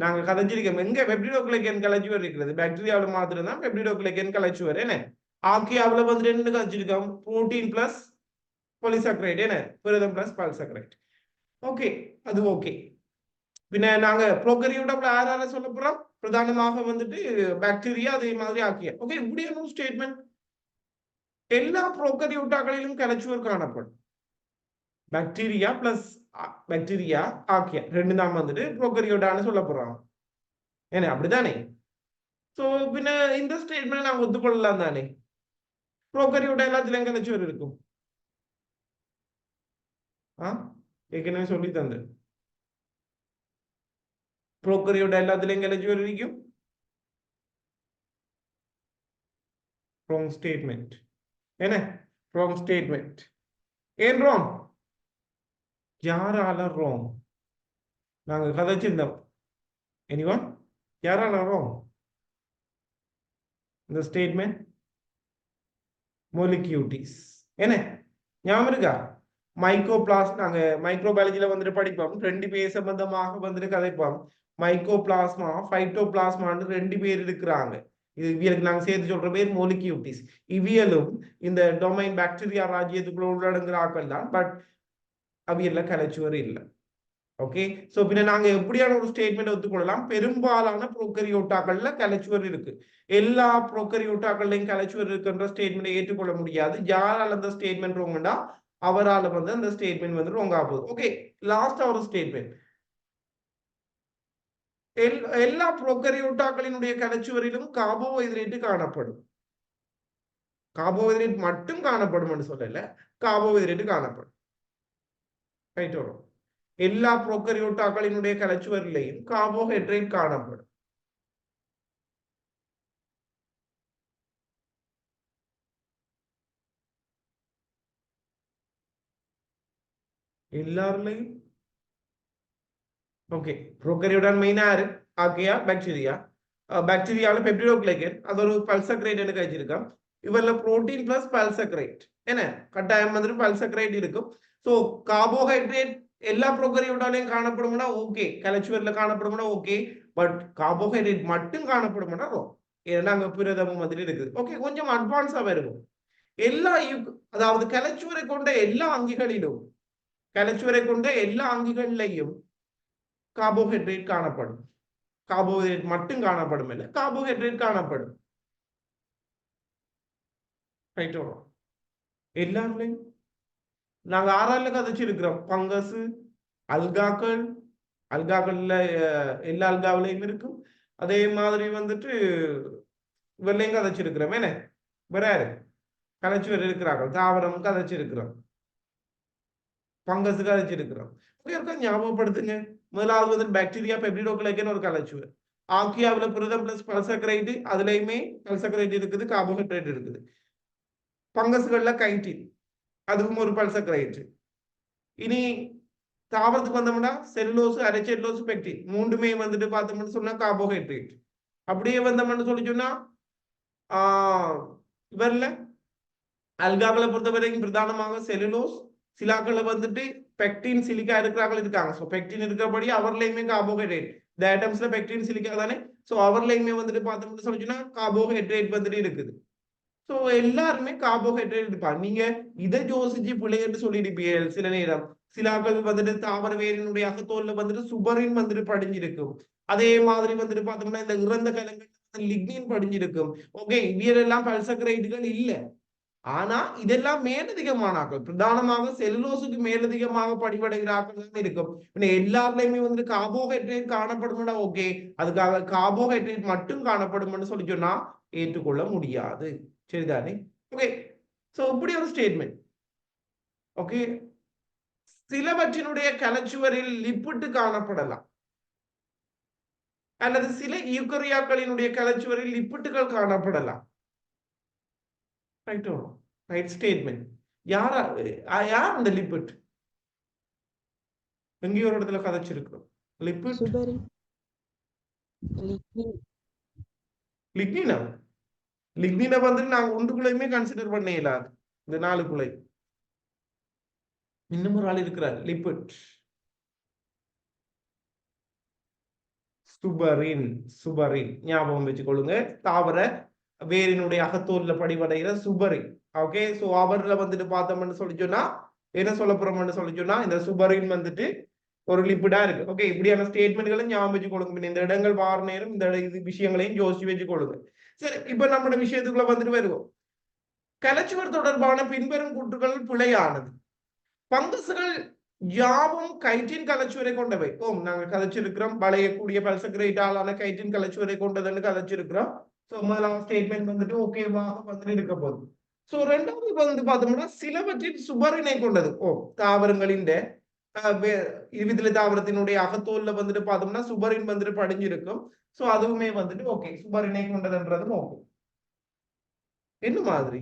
நாங்க கதைச்சிருக்கோம், எங்க பெப்டிடோக்கிளைக்கன் கலைச்சுவர் இருக்கிறது, பாக்டீரியாவில் மாத்திரம் தான் பெப்டிடோக்கிளைக்கன் கலைச்சுவர். என்ன ஆர்கியாவில் வந்துட்டு என்ன கதைச்சிருக்கோம், புரோட்டீன் பிளஸ் பொலிசாக்ரைட், என்ன புரதம் பிளஸ் பாலிசாக்ரைட். ஓகே, அது ஓகே. பின்ன நாங்க ப்ரோகரியோட்டா யாரால சொல்ல போறோம், பிரதானமாக வந்துட்டு பாக்டீரியா, அதே மாதிரி ஆக்கியா. ஓகே, இப்படியான ஸ்டேட்மெண்ட் எல்லா ப்ரோகரியோட்டாக்களிலும் கலைச்சுவர் காணப்படும். பாக்டீரியா பிளஸ் பாக்டீரியா ஆக்கியா ரெண்டு தான் வந்துட்டு ப்ரோகரியோட்டான்னு சொல்ல போறோம். ஏன்னா அப்படித்தானே. சோ பின்ன இந்த ஸ்டேட்மெண்ட் நாங்க ஒத்துக்கொள்ளலாம் தானே. ப்ரோகரியோட்டா எல்லாத்துலயும் கலைச்சுவர் இருக்கும். ஏற்கனவே சொல்லி தந்து ப்ரோகரியோட்டா எல்லாத்துலயும் கலைச்சுவர் இருக்கும். wrong statement. என்ன wrong statement? ஏன் wrong? யாரால wrong? நாங்க கதைச்சிருந்தோம். anyone? யாரால wrong இந்த ஸ்டேட்மெண்ட்? மொலிக்யூட்டிஸ். என்ன ஞாபகம் இருக்கா? மைக்ரோபிளாஸ்மா, நாங்க மைக்ரோபயாலஜில வந்துட்டு படிப்போம், ரெண்டு பேர் சம்பந்தமாக வந்துட்டு கதைப்போம். மைக்ரோபிளாஸ்மா, ஃபைட்டோபிளாஸ்மான்னு ரெண்டு பேர் இருக்கிறாங்க. இது இவியலுக்கு நாங்க சேர்த்து சொல்ற பேர் மொலிக்யூட்டிஸ். இவியலும் இந்த டொமைன் பாக்டீரியா ராஜ்யத்துக்குள்ள உள்ளடங்குற ஆக்கள் தான். பட் அவியல்ல கலைச்சுவர் இல்லை. ஓகே, சோ பின்ன நாங்க எப்படியான ஒரு ஸ்டேட்மெண்ட் ஒத்துக்கொள்ளலாம், பெரும்பாலான புரோக்கரியோட்டாக்கள்ல கலைச்சுவர் இருக்கு. எல்லா புரோக்கரியோட்டாக்கள்லையும் கலைச்சுவர் இருக்குன்ற ஸ்டேட்மெண்ட் ஏற்றுக்கொள்ள முடியாது. யாரால அந்த ஸ்டேட்மெண்ட் ரோங்கண்டா அவரால் வந்து அந்த ஸ்டேட்மெண்ட் வந்து ரோங்கா போகுது. ஓகே, லாஸ்ட் ஒரு ஸ்டேட்மெண்ட், எல்லா புரோக்கரியோட்டாக்களினுடைய கலைச்சுவரிலும் கார்போஹைட்ரேட் காணப்படும். கார்போஹைட்ரேட் மட்டும் காணப்படும் என்று சொல்லல, கார்போஹைட்ரேட் காணப்படும். ரைட் வரும். எல்லா புரோக்கரியோட்டாக்களினுடைய கலைச்சுவரிலையும் கார்போஹைட்ரேட் காணப்படும். எல்லாருலையும். ஓகே, புரோக்கரியோட்டான் மெயினா யாரு? Archaea, bacteria. பாக்டீரியாவில பெப்டிடோகிளைகன், அது ஒரு பல்சக்ரைட் எனக்கு வச்சிருக்கோம். இவர்ல புரோட்டீன் பிளஸ் பல்சக்ரைட், என்ன கட்டாயம் வந்துட்டு பல்சக்ரைட் இருக்கும். ஸோ கார்போஹைட்ரேட் எல்லா புரோக்கரியோட்டாலையும் காணப்படும்னா ஓகே, கலைச்சுவர்ல காணப்படும்னா ஓகே. பட் கார்போஹைட்ரேட் மட்டும் காணப்படும்னா ஏன்னா அங்க புரதமும் வந்துட்டு இருக்குது. ஓகே, கொஞ்சம் அட்வான்ஸா இருக்கும். எல்லா அதாவது கலைச்சுவரை கொண்ட எல்லா அங்கிகளிலும், கலைச்சுவரை கொண்ட எல்லா அங்கிகளிலையும் கார்போஹைட்ரேட் காணப்படும். கார்போஹைட்ரேட் மட்டும் காணப்படும் இல்லை, கார்போஹைட்ரேட் காணப்படும். ரைட் வரும். எல்லாருலையும் நாங்க ஆறால கதைச்சிருக்கிறோம். பங்கஸ், அல்காக்கள், அல்காக்கள்ல எல்லா அல்காவிலையும் இருக்கும். அதே மாதிரி வந்துட்டு வெள்ளையும் கதைச்சிருக்கிறோம். என்ன வேற யாரு? கலைச்சுவர் இருக்கிறார்கள், தாவரம் கதைச்சிருக்கிறோம், பங்கஸ் கதைச்சிருக்கிறோம். ஞாபகப்படுத்துங்க. முதலாவது வந்து பாக்டீரியா பெப்டிடோகிளைக்கன் ஒரு கலைச்சுவர். ஆர்கியாவில் புரதம் பிளஸ் பல்சக்ரைடு, அதுலயுமே பல்சக்ரைடு இருக்குது, கார்போஹைட்ரேட் இருக்குது. பங்கஸ்கள்ல கைட்டின், அதுவும் ஒரு பல்சக்ரைடு. இனி தாவரத்துக்கு வந்தோம்னா செல்லுலோஸ், அரைச்செல்லுலோஸ், பெக்டின் மூன்றுமே வந்துட்டு பார்த்தோம்னு சொன்னா கார்போஹைட்ரேட். அப்படியே வந்தோம்னு சொல்லி சொன்னா இவர்ல அல்காக்களை பொறுத்த வரைக்கும் பிரதானமாக செல்லுலோஸ், சிலாக்களை வந்துட்டு பெக்டின் சிலிக்கா இருக்கிறார்கள் இருக்காங்க. ஸோ பெக்டின் இருக்கிறபடி அவர்லையுமே கார்போஹைட்ரேட், இந்த ஐட்டம்ஸ்ல பெக்டின் சிலிக்கா தானே. ஸோ அவர்லையுமே வந்துட்டு பார்த்தோம்னு சொல்லிச்சுன்னா கார்போஹைட்ரேட் வந்துட்டு இருக்குது. ஸோ எல்லாருமே கார்போஹைட்ரேட் இருப்பாங்க. நீங்க இதை யோசிச்சு பிள்ளைன்னு சொல்லியிருப்பீங்க சில நேரம். சிலாக்கள் வந்துட்டு தாவர வேரினுடைய அகத்தோல்ல வந்துட்டு சுபரின் வந்துட்டு படிஞ்சிருக்கும். அதே மாதிரி வந்துட்டு பார்த்தோம்னா இந்த இறந்த கலங்கள் லிக்னின் படிஞ்சிருக்கும். ஓகே, இவியரெல்லாம் பல்சக்ரைடுகள் இல்லை. ஆனா இதெல்லாம் மேலதிகமானாக்கள், பிரதானமாக செல்லுலோஸுக்கு மேலதிகமாக படிவடைகிறாக்கள் தான் இருக்கும். எல்லாருலயுமே வந்து கார்போஹைட்ரேட் காணப்படும். ஓகே, அதுக்காக கார்போஹைட்ரேட் மட்டும் காணப்படும் சொல்லி சொன்னா ஏற்றுக்கொள்ள முடியாது. சரிதானே? ஓகே, சோ இப்படி ஒரு ஸ்டேட்மெண்ட். ஓகே, சிலவற்றினுடைய கலச்சுவரில் லிப்பிட் காணப்படலாம், அல்லது சில யூக்கரியாக்களினுடைய கலச்சுவரில் லிப்பிட்டுகள் காணப்படலாம். ரைட்டோ? Right statement. யார் அந்த லிப்பிட்? எங்கேயோ ஒரு இடத்துல கதைச்சிருக்கிறோம். லிப்பிட் லிக்னினா? லிக்னினை வந்து நாங்க ஒன்றுக்குள்ளையுமே கன்சிடர் பண்ண இயலாது. இந்த 4 இன்னும் ஒரு ஆள் இருக்கிறார், லிப்பிட். சுபரின். சுபரின் ஞாபகம் வச்சுக்கொள்ளுங்க. தாவர வேரினுடைய அகத்தோல்ல படிவடைகிற சுபரின். ஓகே, சோ அவர்ல வந்துட்டு பார்த்தோம்னு சொல்லி சொன்னா என்ன சொல்ல போறோம்னு சொல்லி சொன்னா இந்த சுபரின் வந்துட்டு ஒரு லிப்பிடா இருக்கு. ஓகே, இப்படியான ஸ்டேட்மெண்ட்களும் ஞாபகம் வச்சுக்கொள்ளுங்க. இந்த இடங்கள் வார நேரம் இந்த விஷயங்களையும் யோசிச்சு வச்சுக்கொள்ளுங்க. சரி, இப்ப நம்மளோட விஷயத்துக்குள்ள வந்துட்டு வருவோம். கலச்சுவர் தொடர்பான பின்வரும் கூற்றுகள் பிழையானது. பங்கசுகள் யாவும் கைட்டின் கலச்சுவரை கொண்டவை. நாங்க கதைச்சிருக்கிறோம், வளையக்கூடிய பல்சக்ரைட்டாலான கைட்டின் கலச்சுவரை கொண்டதுன்னு கதைச்சிருக்கிறோம். சோ முதலாம் ஸ்டேட்மெண்ட் வந்துட்டு ஓகேவாக வந்துட்டு இருக்க போகுது. சோ ரெண்டாவது வந்து பார்த்தோம்னா சிலவற்றின் சுபரினை கொண்டது. தாவரங்களின் இதுல தாவரத்தினுடைய அகத்தோல்ல வந்துட்டு பார்த்தோம்னா சுபரின் வந்துட்டு படிஞ்சிருக்கும். சோ அதுவுமே வந்துட்டு ஓகே, சுபரினை கொண்டதுன்றதும் ஓகே. என்ன மாதிரி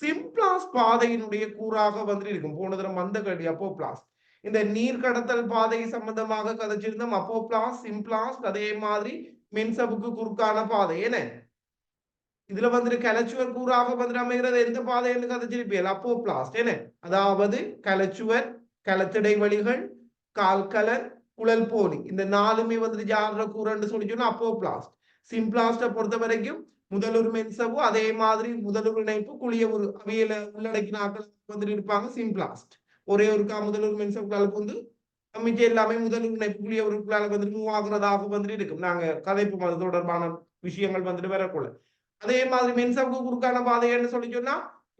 சிம்பிளாஸ் பாதையினுடைய கூறாக வந்துட்டு இருக்கும். போன தரம் வந்த கேள்வி அப்போப்ளாஸ். இந்த நீர் கடத்தல் பாதை சம்பந்தமாக கதைச்சிருந்தோம். அப்போப்ளாஸ், சிம்பிளாஸ், அதே மாதிரி மின்சபுக்கு குறுக்கான பாதை. என்ன இதுல வந்துட்டு கலச்சுவர் கூறாக வந்துட்டு அமைகிறது எந்த பாதை என்று கதைச்சிருப்பீர்கள்? அப்போப்ளாஸ்ட். என்ன அதாவது கலச்சுவர், கலத்திடைவெளிகள், கால்கலன், குழல் போலி, இந்த 4மே வந்துட்டு ஜாடுற கூறன்னு சொல்லி சொன்னா அப்போப்ளாஸ்ட். சிம்பிளாஸ்ட பொறுத்த வரைக்கும் முதலுரு மென்சவு, அதே மாதிரி முதலுரு இணைப்பு குளிய ஒரு அவையில உள்ளடக்கின ஆக்கள் வந்துட்டு இருப்பாங்க சிம்பிளாஸ்ட். ஒரே ஒரு முதலுரு மென்சவுக்கு வந்து மிச்ச எல்லாமே முதலுரு இணைப்பு குளிய உறுப்புகளால் வந்துட்டு மூவ் ஆகுறதாக வந்துட்டு இருக்கும். நாங்க கதைப்பு அது தொடர்பான விஷயங்கள் வந்துட்டு வரக்குள்ள அதே மாதிரி மென்சவுக்கு குறுக்கான பாதைன்னு சொல்லி சொன்னா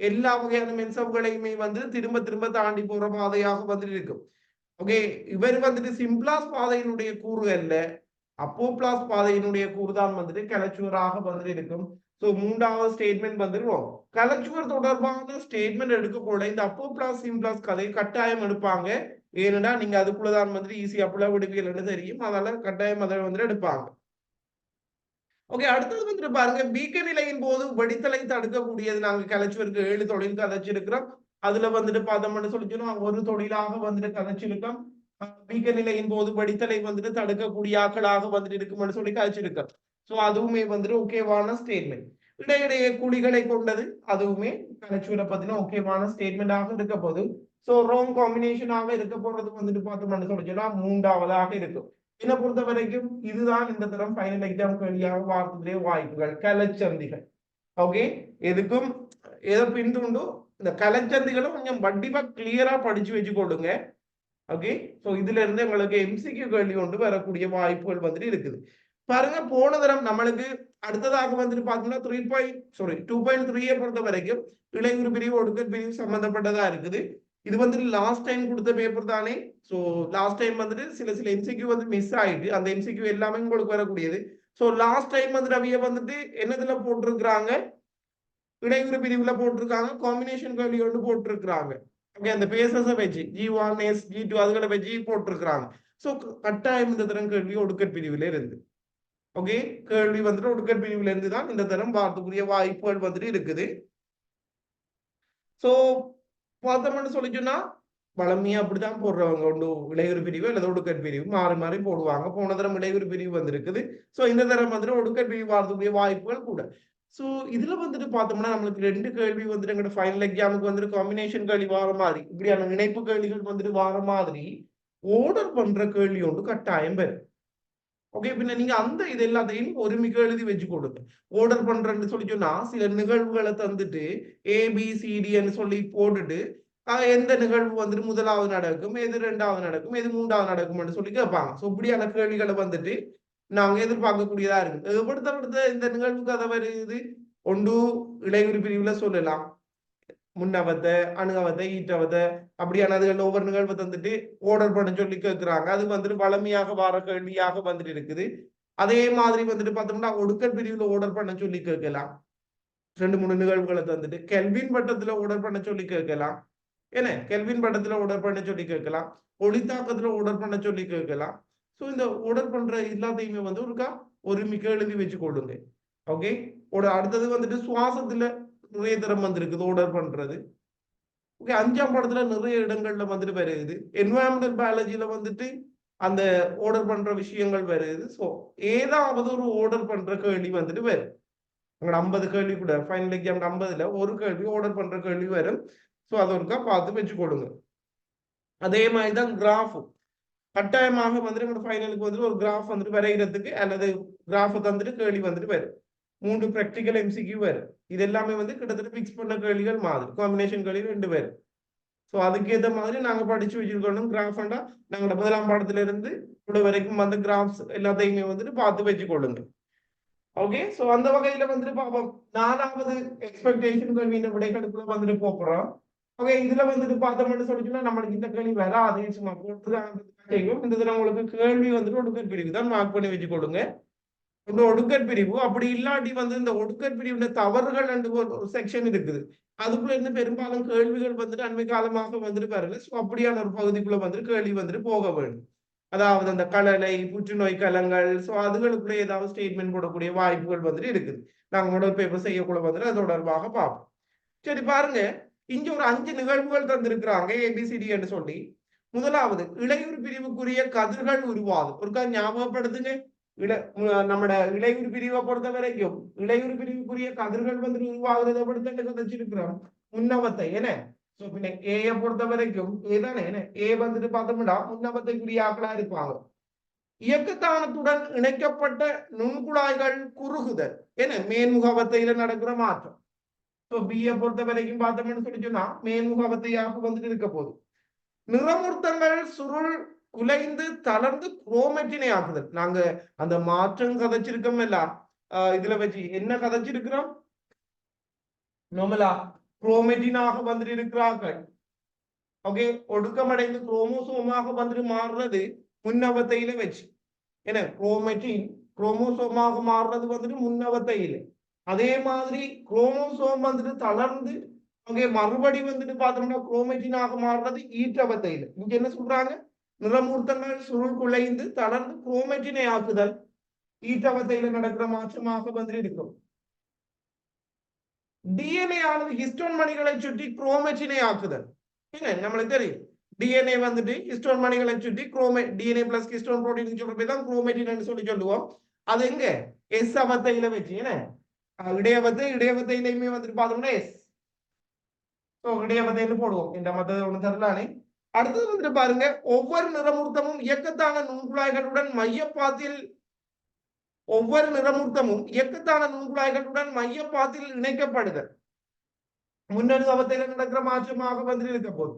எல்லா வகையான மென்சவுகளையுமே வந்து திரும்ப திரும்ப தாண்டி போற பாதையாக வந்துட்டு இருக்கும். ஓகே, இவர் வந்துட்டு சிம்பிளாஸ் பாதையினுடைய கூறு அல்ல, அப்போப்ளாஸ் பாதையினுடைய கூறு தான் வந்துட்டு கலச்சுவராக வந்துட்டு இருக்கும். சோ மூன்றாவது ஸ்டேட்மெண்ட் வந்துருவோம். கலச்சுவர் தொடர்பான ஸ்டேட்மெண்ட் எடுக்கக்கூட இந்த அப்போப்ளாஸ் சிம்பிளாஸ் கதை கட்டாயம் எடுப்பாங்க. ஏன்னா நீங்க அதுக்குள்ளதான் வந்துட்டு ஈஸியா புல விடுவீங்கன்னு தெரியும், அதனால கட்டாயம் அதை வந்துட்டு எடுப்பாங்க. ஓகே, அடுத்தது வந்துட்டு பாருங்க, வீக்க நிலையின் போது வெடித்தலை தடுக்கக்கூடியது. நாங்க கலைச்சுவருக்கு 7 தொழில் கதைச்சிருக்கிறோம். அதுல வந்துட்டு பார்த்தோம்னு சொல்லிச்சோம் ஒரு தொழிலாக வந்துட்டு கதைச்சிருக்கோம். வீக்க நிலையின் போது வெடித்தலை வந்துட்டு தடுக்கக்கூடிய ஆக்களாக வந்துட்டு இருக்கும்னு சொல்லி கதைச்சிருக்கோம். சோ அதுவுமே வந்துட்டு ஓகேவான ஸ்டேட்மெண்ட். இடையிடையே குழிகளை கொண்டது, அதுவுமே கலைச்சுவரை பத்தின ஓகேவான ஸ்டேட்மெண்டாக இருக்க போது. சோ ரோங் காம்பினேஷனாக இருக்க போறது வந்துட்டு பார்த்தோம்னு சொல்லிச்சோம்னா 3வதாக இருக்கும். என்னை பொறுத்த வரைக்கும் இதுதான் இந்த தரம் ஃபைனல் எக்ஸாம் கேள்வியாக வார்த்தையிலே வாய்ப்புகள். கலச்சந்திகள். ஓகே, எதுக்கும் எதை பின்துண்டோ இந்த கலச்சந்திகளும் கொஞ்சம் வட்டிவா கிளியரா படிச்சு வச்சுக்கொள்ளுங்க. ஓகே, சோ இதுல இருந்து உங்களுக்கு எம்சிக்யூ கேள்வி கொண்டு வரக்கூடிய வாய்ப்புகள் வந்துட்டு இருக்குது. பாருங்க, போன தரம் நம்மளுக்கு அடுத்ததாக வந்துட்டு பார்த்தோம்னா 2.3 பொறுத்த வரைக்கும் இளைஞர் பிரிவு, ஒடுக்கல் பிரிவு சம்பந்தப்பட்டதா இருக்குது. இது வந்துட்டு லாஸ்ட் டைம் கொடுத்த பேப்பர் தானே. ஸோ லாஸ்ட் டைம் வந்துட்டு சில எம்சிக்யூ வந்து மிஸ் ஆயிட்டு அந்த எம்சிக்யூ எல்லாமே உங்களுக்கு வரக்கூடியது. ஸோ லாஸ்ட் டைம் வந்துட்டு அவைய வந்துட்டு என்னதுல போட்டிருக்கிறாங்க, இடையுறு பிரிவுல போட்டிருக்காங்க, காம்பினேஷன் கேள்வி ஒன்று போட்டிருக்கிறாங்க. ஓகே, அந்த பேசஸ வச்சு G1 S G2 அதுகளை வச்சு போட்டிருக்கிறாங்க. சோ கட்டாயம் இந்த தரம் கேள்வி ஒடுக்கட் பிரிவுல இருந்து. ஓகே, கேள்வி வந்துட்டு ஒடுக்கட் பிரிவுல இருந்து தான் இந்த தரம் பார்த்துக்குரிய வாய்ப்புகள் வந்துட்டு இருக்குது. சோ பார்த்தோம்னு சொல்லி சொன்னா வளமையா அப்படித்தான் போடுறவங்க உண்டு. இளையுறு பிரிவு அல்லது ஒடுக்கட் பிரிவு மாறி மாறி போடுவாங்க. போன தரம் இளையுறு பிரிவு வந்திருக்குது. சோ இந்த தரம் வந்துட்டு ஒடுக்கட் பிரிவு வரதுக்குரிய வாய்ப்புகள் கூட. சோ இதுல வந்துட்டு பார்த்தோம்னா நம்மளுக்கு 2 கேள்வி வந்துட்டு எங்கட ஃபைனல் எக்ஸாமுக்கு வந்துட்டு காம்பினேஷன் கேள்வி வார மாதிரி, இப்படியான இணைப்பு கேள்விகள் வந்துட்டு வார மாதிரி ஓர்டர் பண்ற கேள்வி ஒன்று கட்டாயம் பெறும். ஓகே, பின்ன நீங்க அந்த இது எல்லாத்தையும் ஒருமிக்க எழுதி வச்சு கொடுங்க. ஆர்டர் பண்றேன்னு சொல்லி சொன்னா சில நிகழ்வுகளை தந்துட்டு ABCDன்னு சொல்லி போட்டுட்டு எந்த நிகழ்வு வந்துட்டு முதலாவது நடக்கும், எது ரெண்டாவது நடக்கும், எது மூன்றாவது நடக்கும்னு சொல்லி கேட்பாங்க. ஸோ இப்படியான கேள்விகளை வந்துட்டு நாங்க எதிர்பார்க்கக்கூடியதா இருக்கு. எப்படித்த இந்த நிகழ்வுக்கு அதை வருது ஒன்று இளையுறு பிரிவுல சொல்லலாம், முன்னவத்தை அணுகவத்தை ஈட்டவத்தை அப்படியான அதுகள் ஒவ்வொரு நிகழ்வை தந்துட்டு ஆர்டர் பண்ண சொல்லி கேட்கிறாங்க. அது வந்துட்டு வளமையாக வார கேள்வியாக வந்துட்டு இருக்குது. அதே மாதிரி வந்துட்டு பார்த்தோம்னா ஒடுக்கல் பிரிவுல ஆர்டர் பண்ண சொல்லி கேட்கலாம். 2-3 நிகழ்வுகளை தந்துட்டு கெல்வின் பட்டத்துல ஆர்டர் பண்ண சொல்லி கேட்கலாம். என்ன கெல்வின் பட்டத்துல ஆர்டர் பண்ண சொல்லி கேட்கலாம், ஒளித்தாக்கத்துல ஆர்டர் பண்ண சொல்லி கேட்கலாம். ஸோ இந்த ஆர்டர் பண்ற எல்லாத்தையுமே வந்து ஒருமிக்க எழுதி வச்சு கொள்ளுங்க. ஓகே, அடுத்தது வந்துட்டு சுவாசத்துல நிறைய தரம் வந்திருக்குது ஆர்டர் பண்றது. ஓகே, 5ஆம் படத்துல நிறைய இடங்கள்ல வந்துட்டு வருது. என்வரான்மெண்டல் பயாலஜில வந்துட்டு அந்த ஆர்டர் பண்ற விஷயங்கள் வருது. ஸோ ஏதாவது ஒரு ஆர்டர் பண்ற கேள்வி வந்துட்டு வரும். உங்களோட 50 கேள்வி கூட ஃபைனல் எக்ஸாம் 50ல ஒரு கேள்வி ஆர்டர் பண்ற கேள்வி வரும். ஸோ அதை ஒருக்கா பார்த்து வச்சு கொடுங்க. அதே மாதிரிதான் கிராஃப் கட்டாயமாக வந்துட்டு உங்களோட ஃபைனலுக்கு வந்துட்டு ஒரு கிராஃப் வந்துட்டு வரைகிறதுக்கு அல்லது கிராஃப் தந்துட்டு கேள்வி வந்துட்டு வரும். 3 ப்ராக்டிக்கல் MCQ வரும். இது எல்லாமே வந்து கிட்டத்தட்ட பிக்ஸ் பண்ண கேள்விகள் மாதிரி, காம்பினேஷன் கேள்வி 2 பேர். ஸோ அதுக்கேற்ற மாதிரி நாங்க படிச்சு வச்சிருக்கணும். கிராஃப்டா நாங்களோட 1ஆம் பாடத்துல இருந்து கூட வரைக்கும் வந்து கிராஃப்ஸ் எல்லாத்தையுமே வந்துட்டு பார்த்து வச்சு கொள்ளுங்க. ஓகே, ஸோ அந்த வகையில வந்துட்டு பார்ப்போம். 4வது எக்ஸ்பெக்டேஷன் கேள்வியின் விடைகளுக்குள்ள வந்துட்டு போறோம். ஓகே, இதுல வந்துட்டு பார்த்தோம்னு சொல்லிச்சுன்னா நம்மளுக்கு இந்த கேள்வி வராது, சும்மா போட்டுதான் செய்யும். இந்த தடவை உங்களுக்கு கேள்வி வந்துட்டு ஒடுக்கட் பிரிவு தான் மார்க் பண்ணி வச்சு கொடுங்க. இந்த ஒடுக்கட் பிரிவு அப்படி இல்லாட்டி வந்து இந்த ஒடுக்கட் பிரிவுல தவறுகள் ஒரு செக்ஷன் இருக்குது. அதுக்குள்ள இருந்து பெரும்பாலும் கேள்விகள் வந்துட்டு அண்மை காலமாக வந்துட்டு பாருங்க. ஸோ அப்படியான ஒரு பகுதிக்குள்ள வந்துட்டு கேள்வி வந்துட்டு போக வேண்டும். அதாவது அந்த கலலை புற்றுநோய் கலங்கள், ஸோ அதுகளுக்குள்ள ஏதாவது ஸ்டேட்மெண்ட் போடக்கூடிய வாய்ப்புகள் வந்துட்டு இருக்குது. நாங்க மாடல் பேப்பர் செய்யக்குள்ள வந்துட்டு அது தொடர்பாக பார்ப்போம். சரி பாருங்க, இங்க ஒரு 5 நிகழ்வுகள் தந்திருக்கிறாங்க ABCD என்று சொல்லி. முதலாவது இளையுறு பிரிவுக்குரிய கதிர்கள் உருவாகும். ஒருக்கா ஞாபகப்படுத்துங்க. நம்மட இளையுறு பிரிவை பொறுத்த வரைக்கும் இளையுறு பிரிவுக்குரிய கதிர்கள் வந்து உருவாகிறத பொறுத்த வச்சிருக்கிறோம் முன்னவத்தை. என்ன பின்ன ஏ பொறுத்த வரைக்கும் ஏதானே என்ன ஏ வந்துட்டு பார்த்தோம்னா முன்னவத்தைக்குரிய ஆக்களா இருப்பாங்க. இயக்கத்தானத்துடன் இணைக்கப்பட்ட நுண்குழாய்கள் குறுகுதல் என மேன்முகவத்தையில நடக்கிற மாற்றம். பிஏ பொறுத்த வரைக்கும் பார்த்தோம்னு சொல்லி சொன்னா மேன்முகவத்தையாக வந்துட்டு இருக்க போகுது. நிறமூர்த்தங்கள் சுருள் குலைந்து தளர்ந்து குரோமெட்டினை ஆக்குதல். நாங்க அந்த மாற்றம் கதைச்சிருக்கோம் எல்லாம். இதுல வச்சு என்ன கதைச்சிருக்கிறோம், நோமலா குரோமெட்டினாக வந்துட்டு இருக்கிறார்கள். ஓகே, ஒடுக்கமடைந்து குரோமோசோமாக வந்துட்டு மாறுறது முன்னவத்தையில வச்சு. ஏன்னா குரோமெட்டின் குரோமோசோமாக மாறுறது வந்துட்டு முன்னவத்தையில. அதே மாதிரி குரோமோசோம் வந்துட்டு தளர்ந்து அங்கே மறுபடி வந்துட்டு பார்த்தோம்னா குரோமெட்டினாக மாறுறது ஈற்றவத்தையில. இங்க என்ன சொல்றாங்க, நிறமூர்த்தங்கள் சுருள் குலைந்து தளர்ந்து குரோமெட்டினை ஆக்குதல் ஈற்றவத்தையில நடக்கிற மாற்றமாக வந்துட்டு இருக்கும். DNA ஆனது ஹிஸ்டோன் மணிகளை சுற்றி குரோமெட்டினை ஆக்குதல். நம்மளுக்கு தெரியும் DNA வந்துட்டு ஹிஸ்டோன் மணிகளை சுற்றி DNA பிளஸ் ஹிஸ்டோன் புரோட்டீன் சொல்ற தான் குரோமெட்டின் சொல்லி சொல்லுவோம். அது எங்க எஸ் அவத்தையில வச்சு. என்ன இடையவத்தையிலுமே வந்துட்டு பார்த்தோம்னா எஸ். இடையவத்தைன்னு போடுவோம். இந்த மத்த ஒண்ணு தரலானே. அடுத்தது வந்துட்டு பாருங்க, ஒவ்வொரு நிறமூர்த்தமும் இயக்கத்தான நுண்குழாய்களுடன் மையப்பாத்தில் இணைக்கப்படுதல் முன்னனுபவத்தில் நடக்கிற மாற்றமாக வந்து இருக்க போகுது.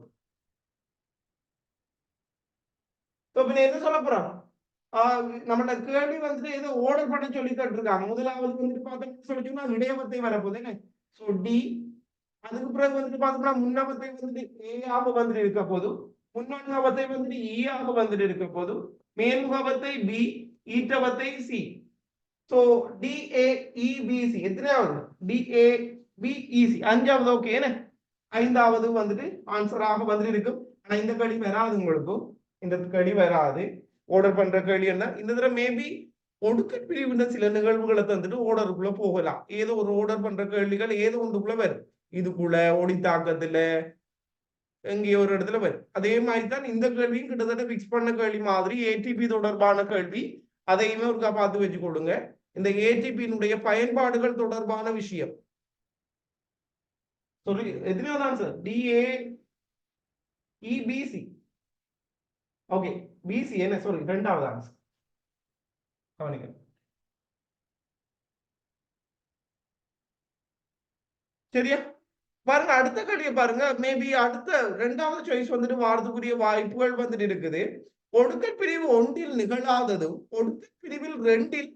என்ன சொல்ல போறோம், நம்மளோட கேள்வி வந்துட்டு எது ஆர்டர் பண்ண சொல்லி தட்டிருக்காங்க. முதலாவது வந்துட்டு பார்த்தோம்னு சொல்லிட்டோம்னா இடையவத்தை வரப்போகுது. என்ன சோ டி, அதுக்கு பிறகு வந்துட்டு பார்த்தோம்னா முன்னவத்தை வந்துட்டு ஏ ஆக வந்துட்டு இருக்க போது, முன்னவத்தை வந்துட்டு இ ஆக வந்துட்டு இருக்க போது, மேல்முகவத்தை பி, ஈட்டவத்தை சி. சோ DAEBC எத்தனையாவது DA பி ஈஸி. அஞ்சாவது ஓகே என்ன, ஐந்தாவது வந்துட்டு ஆன்சராக வந்து இருக்கும். ஆனா இந்த கேள்வி வராது உங்களுக்கு, இந்த கேள்வி வராது. ஆர்டர் பண்ற கேள்வி என்ன இந்த தடவை மேபி ஒடுக்க பிரிவுன்ற சில நிகழ்வுகளை தந்துட்டு ஓர்டருக்குள்ள போகலாம். ஏதோ ஒரு ஆர்டர் பண்ற கேள்விகள் ஏதோ ஒன்றுக்குள்ள வரும். இதுக்குள்ள ஒளித்தாக்கத்துல எங்கேயோ ஒரு இடத்துல வரும். அதே மாதிரி தான் இந்த கேள்வியும் கிட்டத்தட்ட பிக்ஸ் பண்ண கேள்வி மாதிரி ஏடிபி தொடர்பான கேள்வி. அதையுமே ஒருக்கா பார்த்து வச்சு கொடுங்க. இந்த ஏடிபியினுடைய பயன்பாடுகள் தொடர்பான விஷயம். சொல்லி எத்தனையோ answer DA EBC. Okay BC என்ன சாரி இரண்டாவது ஆன்சர் கவனிக்க. சரியா பாருங்க அடுத்த கேள்வியை பாருங்க. மேபி அடுத்த இரண்டாவது சாய்ஸ் வந்துட்டு வாரத்துக்குரிய வாய்ப்புகள் வந்துட்டு இருக்குது. ஒடுக்கல் பிரிவு ஒன்றில் நிகழாததும் ஒடுக்கல் பிரிவில் ரெண்டில்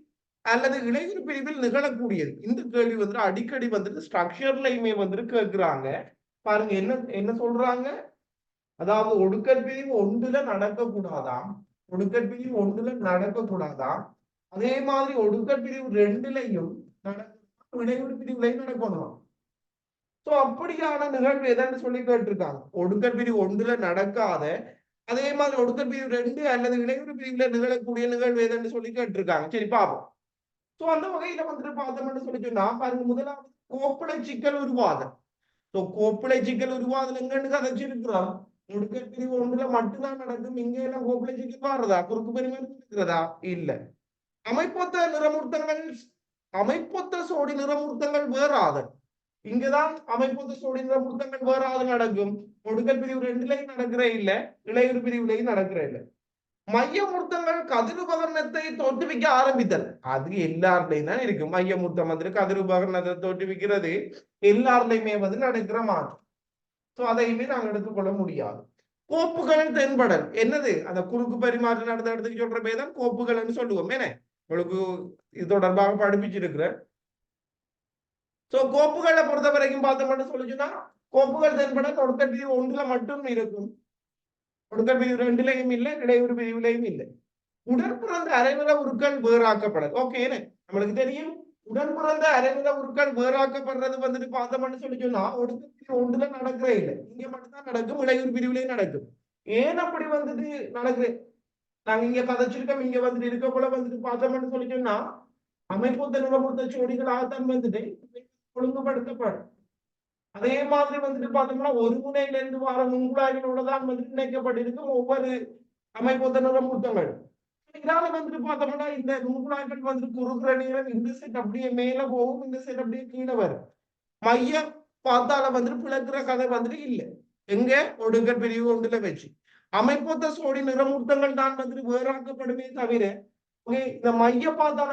அல்லது இளைஞர் பிரிவில் நிகழக்கூடியது. இந்த கேள்வி வந்துட்டு அடிக்கடி வந்துட்டு ஸ்ட்ரக்சர்லயுமே வந்துட்டு கேட்கிறாங்க. பாருங்க என்ன என்ன சொல்றாங்க, அதாவது ஒடுக்கல் பிரிவு ஒன்றுல நடக்கக்கூடாதாம், ஒடுக்கல் பிரிவு ஒன்றுல நடக்கக்கூடாதாம், அதே மாதிரி ஒடுக்கல் பிரிவு ரெண்டுலையும் நடக்கும், இடைவெளி பிரிவுலையும் நடக்கணும். சோ அப்படியான நிகழ்வு எதான்னு சொல்லி கேட்டிருக்காங்க. ஒடுக்கல் பிரிவு ஒன்றுல நடக்காத அதே மாதிரி ஒடுக்கல் பிரிவு ரெண்டு அல்லது இடைவெளி பிரிவுல நிகழக்கூடிய நிகழ்வு எதான்னு சொல்லி கேட்டிருக்காங்க. சரி பாப்போம். சோ அந்த வகையில வந்துட்டு பார்த்தோம்னு சொல்லி சொன்னா பாருங்க, முதலாவது கோப்புளை சிக்கல் உருவாதல். சோ கோப்புளை சிக்கல் உருவாதல் எங்கன்னு கதைச்சிருக்கிறோம். ஒடுக்கல் பிரிவு ஒன்றுல மட்டும்தான் நடக்கும். இங்க எல்லாம் கோப்புளை சிக்கல் வர்றதா, குறுக்கு பெருமாள் இருக்கிறதா இல்ல. அமைப்பொத்த நிறமூர்த்தங்கள், அமைப்பொத்த சோடி நிறமூர்த்தங்கள் வேறாதல். இங்கதான் அமைப்பொத்த சோடி நிறமூர்த்தங்கள் வேறாது நடக்கும். ஒடுக்கல் பிரிவு ரெண்டுலையும் நடக்கிற இல்ல, இளையுறு பிரிவுலையும் நடக்கிற இல்ல. மையமூர்த்தங்கள் கதிருபகரணத்தை தோற்றுவிக்க ஆரம்பித்தல், அது எல்லாருலையும் தான் இருக்கு. மையமூர்த்தம் வந்து கதிருபகரணத்தை தோற்றுவிக்கிறது எல்லாருலையுமே வந்து நடக்கிற மாற்றம். சோ அதையுமே நாங்க எடுத்துக்கொள்ள முடியாது. கோப்புகள் தென்படல் என்னது, அந்த குறுக்கு பரிமாற்றம் நடந்த இடத்துக்கு சொல்ற பேதான் கோப்புகள்னு சொல்லுவோம். என்ன உங்களுக்கு இது தொடர்பாக படிப்பிச்சிருக்கிறேன். சோ கோப்புகளை பொறுத்த வரைக்கும் பார்த்தோம்னு சொல்லிச்சுன்னா கோப்புகள் தென்படல் ஒடுக்கல் பிரிவு ஒன்றுல மட்டும் இருக்கும். ஒடுக்கல் பிரிவு ரெண்டுலையும் இல்லை, இடையூறு பிரிவுலையும் இல்லை. உடன்பிறந்த அரைநில உருக்கள் வேறாக்கப்படல். ஓகே நம்மளுக்கு தெரியும் உடன்பிறந்த அரைநில உருக்கள் வேறாக்கப்படுறது வந்துட்டு பார்த்தோம்னு சொல்லி சொன்னா ஒடுக்கல் பிரிவு ஒன்றுல நடக்கிறே இல்லை, இங்க மட்டும்தான் நடக்கும், இடையூறு பிரிவுலையும் நடக்கும். ஏன் அப்படி வந்துட்டு நடக்குது, நாங்க இங்க கதைச்சிருக்கோம், இங்க வந்துட்டு இருக்க போல வந்துட்டு பார்த்தோம்னு சொல்லி சொன்னா அமைப்பொத்த நிலப்பொத்த சோடிகளாகத்தான் வந்துட்டு ஒழுங்குபடுத்தப்படும். அதே மாதிரி வந்துட்டு பார்த்தோம்னா ஒரு முனையில இருந்து வர நுண்குழாய்களோட தான் வந்துட்டு இணைக்கப்பட்டிருக்கும் ஒவ்வொரு அமைப்பொத்த நிலமூர்த்தங்கள். இதனால வந்துட்டு பார்த்தோம்னா இந்த நுண்குழாய்கள் வந்துட்டு குறுகிற நேரம் இந்த செட் அப்படியே மேல போகும், இந்த செட் அப்படியே கீழே வரும். மைய பார்த்தால வந்துட்டு பிளக்குற கதை வந்துட்டு இல்லை. எங்க ஒடுக்கல் பிரிவு ஒன்றுல வச்சு அமைப்பொத்த சோடி நிறமூர்த்தங்கள் தான் வந்துட்டு வேறாக்கப்படுமே தவிர இந்த மைய பாதாள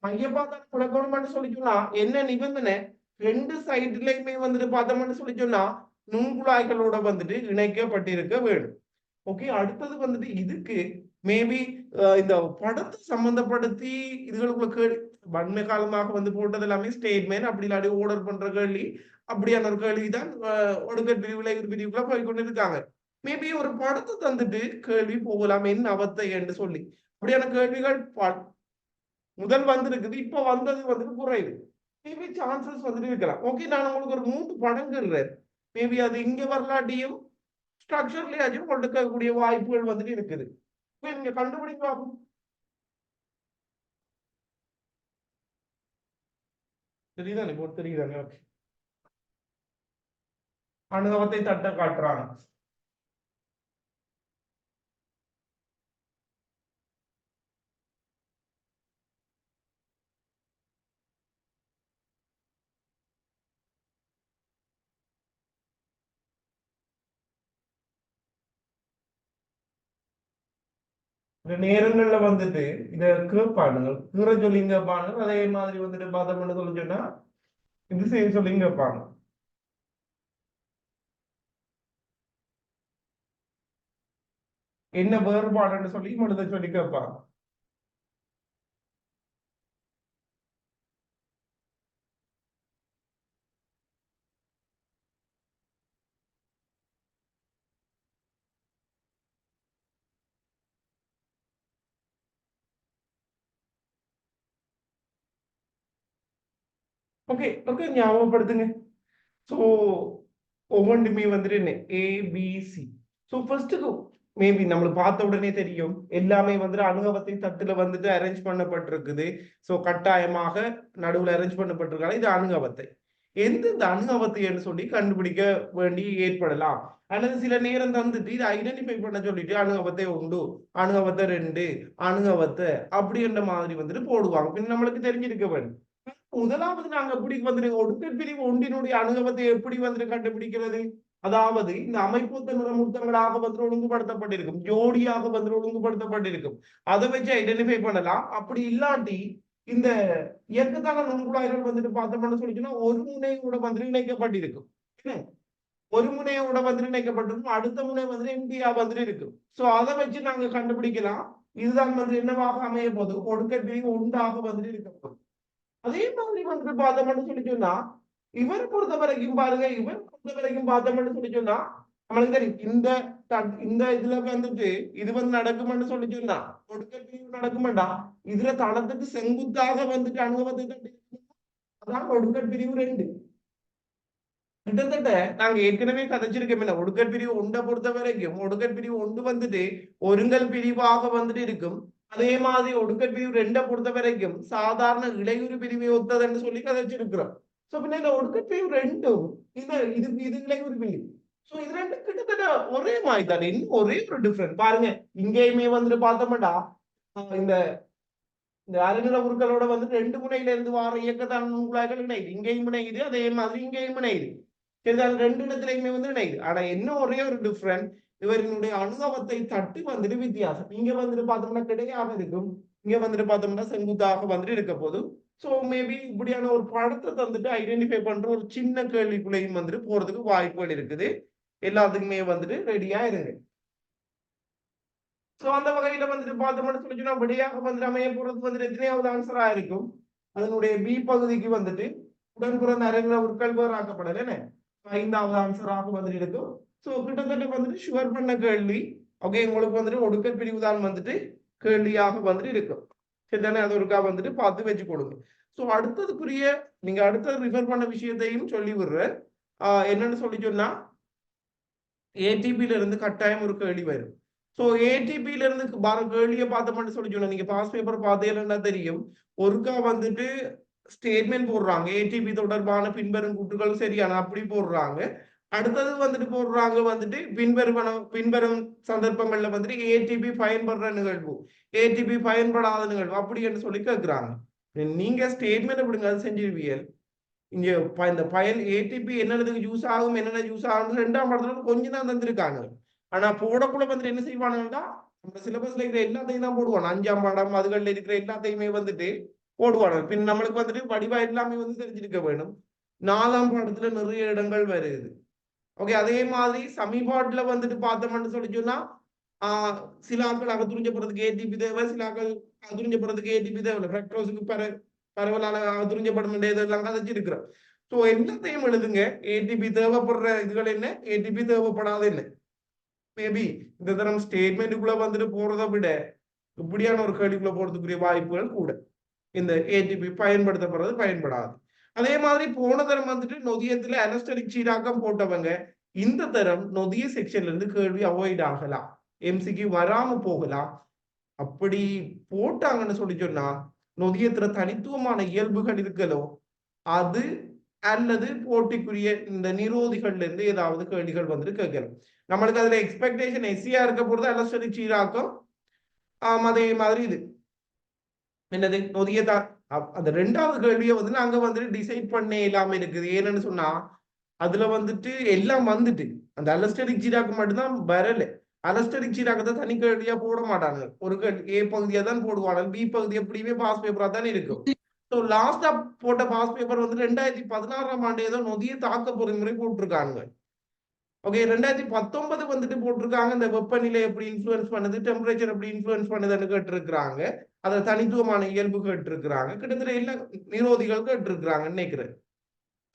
மைய பாதாள குலக்கோணம்னு சொல்லி சொன்னா என்ன நிபந்தனை, ரெண்டு சைட்லயுமே வந்துட்டு பார்த்தோம்னு சொல்லி சொன்னா நுண்குழாய்களோட வந்துட்டு இணைக்கப்பட்டிருக்க வேண்டும். ஓகே அடுத்தது வந்துட்டு இதுக்கு மேபி இந்த படத்தை சம்பந்தப்படுத்தி இதுகளுக்குள்ள கேள்வி வன்மை காலமாக வந்து போட்டது எல்லாமே ஸ்டேட்மெண்ட் அப்படி இல்லாட்டி ஆர்டர் பண்ற கேள்வி அப்படியான ஒரு கேள்விதான் ஒடுக்கல் பிரிவுல பிரிவுக்குள்ள போய் கொண்டு இருக்காங்க. மேபி ஒரு படத்தை தந்துட்டு கேள்வி போகலாம் என்ன அவத்தை என்று சொல்லி அப்படியான கேள்விகள் முதல் வந்திருக்குது, இப்ப வந்தது வந்துட்டு குறைவு. மேபி சான்சஸ் வந்துட்டு இருக்கலாம். ஓகே நான் உங்களுக்கு ஒரு 3 படங்கிறேன். மேபி அது இங்க வரலாட்டியும் ஸ்ட்ரக்சர்லயாச்சும் கொடுக்கக்கூடிய வாய்ப்புகள் வந்துட்டு இருக்குது. நீங்க கண்டுபிடிக்க பார்ப்போம். தெரியுதானே இப்போ தெரியுதானே, அனுபவத்தை தட்ட காட்டுறாங்க. இந்த நேரங்கள்ல வந்துட்டு இத கேட்பானுங்க, கீரை சொல்லிங்க கேட்பானுங்க, அதே மாதிரி வந்துட்டு பார்த்தோம்னு சொல்லி சொன்னா இது செய்ய சொல்லிங்க கேட்பாங்க. என்ன வேறுபாடுன்னு சொல்லி மனித சொல்லி கேட்பாங்க. Okay okay ஞாபகப்படுத்துங்க. ஸோ ஒவ்வொன்றுமே வந்துட்டு என்ன ஏபிசி. ஸோ ஃபர்ஸ்ட்டுக்கு மேபி நம்மளுக்கு பார்த்த உடனே தெரியும் எல்லாமே வந்துட்டு அணுகவத்தை தட்டுல வந்துட்டு அரேஞ்ச் பண்ணப்பட்டிருக்குது. ஸோ கட்டாயமாக நடுவில் அரேஞ்ச் பண்ணப்பட்டிருக்காங்க. இது அணுகவத்தை. எந்தெந்த அணுகவத்தைன்னு சொல்லி கண்டுபிடிக்க வேண்டி ஏற்படலாம். அல்லது சில நேரம் தந்துட்டு இதை ஐடென்டிஃபை பண்ண சொல்லிட்டு அணுகவத்தை உண்டு, அணுகவத்தை 2, அணுகவத்தை அப்படின்ற மாதிரி வந்துட்டு போடுவாங்க. பின் நம்மளுக்கு தெரிஞ்சிருக்க வேண்டும். முதலாவது நாங்க எப்படி வந்துட்டு ஒடுக்கல் பிரிவு ஒன்றினுடைய அணுகவத்தை எப்படி வந்துட்டு கண்டுபிடிக்கிறது? அதாவது இந்த அமைப்புத்த நிறமூர்த்தங்களாக வந்து ஒழுங்குபடுத்தப்பட்டிருக்கும், ஜோடியாக வந்து ஒழுங்குபடுத்தப்பட்டிருக்கும். அதை வச்சு ஐடென்டிஃபை பண்ணலாம். அப்படி இல்லாட்டி இந்த இயக்கத்தான நுண்குழாய்கள் வந்துட்டு பார்த்தோம்னு சொல்லிச்சுன்னா ஒரு முனையோட வந்து இணைக்கப்பட்டிருக்கும். என்ன? ஒரு முனையோட வந்து இணைக்கப்பட்டிருக்கும், அடுத்த முனை வந்து எம்டியா வந்துட்டு இருக்கும். சோ அதை வச்சு நாங்க கண்டுபிடிக்கலாம். இதுதான் வந்து என்னவாக அமைய போது ஒடுக்கல் பிரிவு ஒன்றாக வந்துட்டு இருக்க போகுது. அதே மாதிரி வந்து பார்த்தோம்னு சொல்லி சொன்னா இவர் பொறுத்த வரைக்கும் பாருங்க, இவர் பொறுத்த வரைக்கும் பார்த்தோம்னு சொல்லி சொன்னா நம்மளுக்கு தெரியும் இந்த இதுல வந்துட்டு இது வந்து நடக்கும்னு சொல்லி சொன்னா ஒடுக்கல் பிரிவு நடக்குமாண்டா இதுல தளத்துக்கு செங்குத்தாக வந்துட்டு அனுபவத்தை தட்டி அதான் ஒடுக்கல் பிரிவு 2. கிட்டத்தட்ட நாங்க ஏற்கனவே கதைச்சிருக்கோம் ஒடுக்கல் பிரிவு ஒன்றை பொறுத்த வரைக்கும் ஒடுக்கல் பிரிவு ஒன்று வந்துட்டு ஒருங்கல் பிரிவாக வந்துட்டு இருக்கும். அதே மாதிரி ஒடுக்கல் பிரிவு 2 பொறுத்த வரைக்கும் சாதாரண இடையுறு பிரிவை ஒத்ததுன்னு சொல்லி கதைச்சிருக்கிறோம். சோ பின்ன இந்த ஒடுக்கல் பிரிவு 2ம் இது இடையுறு பிரிவு. சோ இது 2 கிட்டத்தட்ட ஒரே மாதிரி தானே, இன்னும் ஒரே ஒரு டிஃபரெண்ட் பாருங்க. இங்கேயுமே வந்துட்டு பார்த்தோம்டா இந்த இந்த அரைநில உருக்களோட வந்து 2 முனையில இருந்து வார இயக்கத்தான நுண்குழாய்கள் இணையுது. இங்கேயும் இணையுது, அதே மாதிரி இங்கேயும் இணையுது. சரிதான், 2 இடத்துலயுமே வந்து இணையுது. ஆனா என்ன ஒரே ஒரு டிஃபரெண்ட், இவரினுடைய அணுகவத்தை தட்டு வந்துட்டு வித்தியாசம். இங்க வந்துட்டு பார்த்தோம்னா கிடையாக இருக்கும், இங்க வந்துட்டு பார்த்தோம்னா செங்குத்தாக வந்துட்டு இருக்க போது. சோ மேபி இப்படியான ஒரு படத்தை தந்துட்டு ஐடென்டிஃபை பண்ற ஒரு சின்ன கேள்விக்குள்ளையும் வந்துட்டு போறதுக்கு வாய்ப்புகள் இருக்குது. எல்லாத்துக்குமே வந்துட்டு ரெடியா இருங்க. சோ அந்த வகையில வந்துட்டு பார்த்தோம்னு சொல்லிச்சுன்னா விடையாக வந்துட்டு அமைய போறது வந்துட்டு எத்தனையாவது ஆன்சரா இருக்கும்? அதனுடைய பி பகுதிக்கு வந்துட்டு உடன்பிறந்த அரைநில உட்கள் வேறாக்கப்படல என்ன 5வது ஆன்சராக வந்துட்டு இருக்கும். சோ கிட்டத்தட்ட வந்துட்டு ஷுவர் பண்ண கேள்வி. ஓகே, உங்களுக்கு வந்துட்டு ஒடுக்கல் பிரிவு தான் வந்துட்டு கேள்வியாக வந்துட்டு இருக்கும். சரிதானே, அது ஒருக்கா வந்துட்டு பார்த்து வச்சு கொடுங்க. சோ அடுத்ததுக்குரிய நீங்க அடுத்தது ரிஃபர் பண்ண விஷயத்தையும் சொல்லி விடுறேன். என்னன்னு சொல்லி சொன்னா ஏடிபில இருந்து கட்டாயம் ஒரு கேள்வி வரும். சோ ஏடிபில இருந்து கேள்வியை பார்த்தோம்னு சொல்லி சொன்னா நீங்க பாஸ் பேப்பர் பார்த்தீங்கன்னா தெரியும். ஒருக்கா வந்துட்டு ஸ்டேட்மெண்ட் போடுறாங்க, ஏடிபி தொடர்பான பின்வரும் கூற்றுகள் சரியான அப்படி போடுறாங்க. அடுத்தது வந்துட்டு போடுறாங்க வந்துட்டு பின்வரும் சந்தர்ப்பங்கள்ல வந்துட்டு ஏடிபி பயன்படுற நிகழ்வு, ஏடிபி பயன்படாத நிகழ்வு அப்படி என்று சொல்லி கேட்கிறாங்க. நீங்க ஸ்டேட்மெண்ட் விடுங்க, அது செஞ்சிருவியல். இங்க இந்த பயன் ஏடிபி என்னதுக்கு யூஸ் ஆகும், என்னென்ன யூஸ் ஆகும் 2ஆம் படத்துல கொஞ்சம் தான் தந்திருக்காங்க. ஆனா போடக்குள்ள வந்துட்டு என்ன செய்வானுங்கன்னா நம்ம சிலபஸ்ல இருக்கிற எல்லாத்தையும் தான் போடுவான். 5ஆம் படம் அதுகள்ல இருக்கிற எல்லாத்தையுமே வந்துட்டு போடுவாங்க. பின் நம்மளுக்கு வந்துட்டு வடிவா எல்லாமே வந்து தெரிஞ்சிருக்க வேணும். 4ஆம் பாடத்துல நிறைய இடங்கள் வருது. ஓகே, அதே மாதிரி சமீபாட்டுல வந்துட்டு பார்த்தோம்னு சொல்லி சொன்னா சில ஆட்கள் அகத்துறிஞ்சப்படுறதுக்கு ஏடிபி தேவை, சில ஆட்கள் அகத்துறிஞ்சப்படுறதுக்கு ஏடிபி தேவை. ஃப்ரக்டோஸுக்கு பரவலான அகத்துறிஞ்சப்படும் இதெல்லாம் கதைச்சிருக்கிறோம். ஸோ எல்லாத்தையும் எழுதுங்க. ஏடிபி தேவைப்படுற இதுகள் என்ன, ஏடிபி தேவைப்படாத என்ன. மேபி இந்த தரம் ஸ்டேட்மெண்ட்டுக்குள்ள வந்துட்டு போறதை விட இப்படியான ஒரு கேள்விக்குள்ள போறதுக்குரிய வாய்ப்புகள் கூட. இந்த ஏடிபி பயன்படுத்தப்படுறது பயன்படாது. அதே மாதிரி போன தரம் வந்துட்டு நொதியத்துல அனஸ்டரிக் சீராக்கம் போட்டவங்க இந்த தரம் நொதிய செக்ஷன்ல இருந்து கேள்வி அவாய்ட் ஆகலாம், எம்சிக்கு வராம போகலாம். அப்படி போட்டாங்கன்னு சொல்லி சொன்னா நொதியத்துல தனித்துவமான இயல்புகள் இருக்கலோ அது அல்லது போட்டிக்குரிய இந்த நிரோதிகள்ல இருந்து ஏதாவது கேள்விகள் வந்துட்டு கேட்கலாம். நம்மளுக்கு அதுல எக்ஸ்பெக்டேஷன் எஸ்சியா இருக்க போறது அலஸ்டரிக் சீராக்கம். அதே மாதிரி இது என்னது நொதியதான். அந்த 2வது கேள்வியை வந்து நாங்க வந்துட்டு டிசைட் பண்ண இல்லாம இருக்குது. ஏன்னு சொன்னா அதுல வந்துட்டு எல்லாம் வந்துட்டு அந்த அலஸ்டரிக் சீராக்கு மட்டும்தான் வரல. அலஸ்டரிக் சீராக்கத்தை தனி கேள்வியா போட மாட்டாங்க. ஒரு ஏ பகுதியா தான் போடுவாங்க, பி பகுதி எப்படியுமே பாஸ் பேப்பரா தான் இருக்கும். ஸோ லாஸ்டா போட்ட பாஸ் பேப்பர் வந்து 2016ஆம் ஆண்டு ஏதோ நொதிய தாக்க பொறிமுறை போட்டிருக்காங்க. ஓகே, 2019 வந்துட்டு போட்டிருக்காங்க இந்த வெப்பநிலை எப்படி இன்ஃபுளுன்ஸ் பண்ணுது, டெம்பரேச்சர் எப்படி இன்ஃபுளுன்ஸ் பண்ணுதுன்னு கேட்டிருக்கிறாங்க. அதை தனித்துவமான இயல்பு கேட்டிருக்கிறாங்க. கிட்டத்தட்ட எல்லா நிரோதிகள் கேட்டிருக்கிறாங்க நினைக்கிறேன்.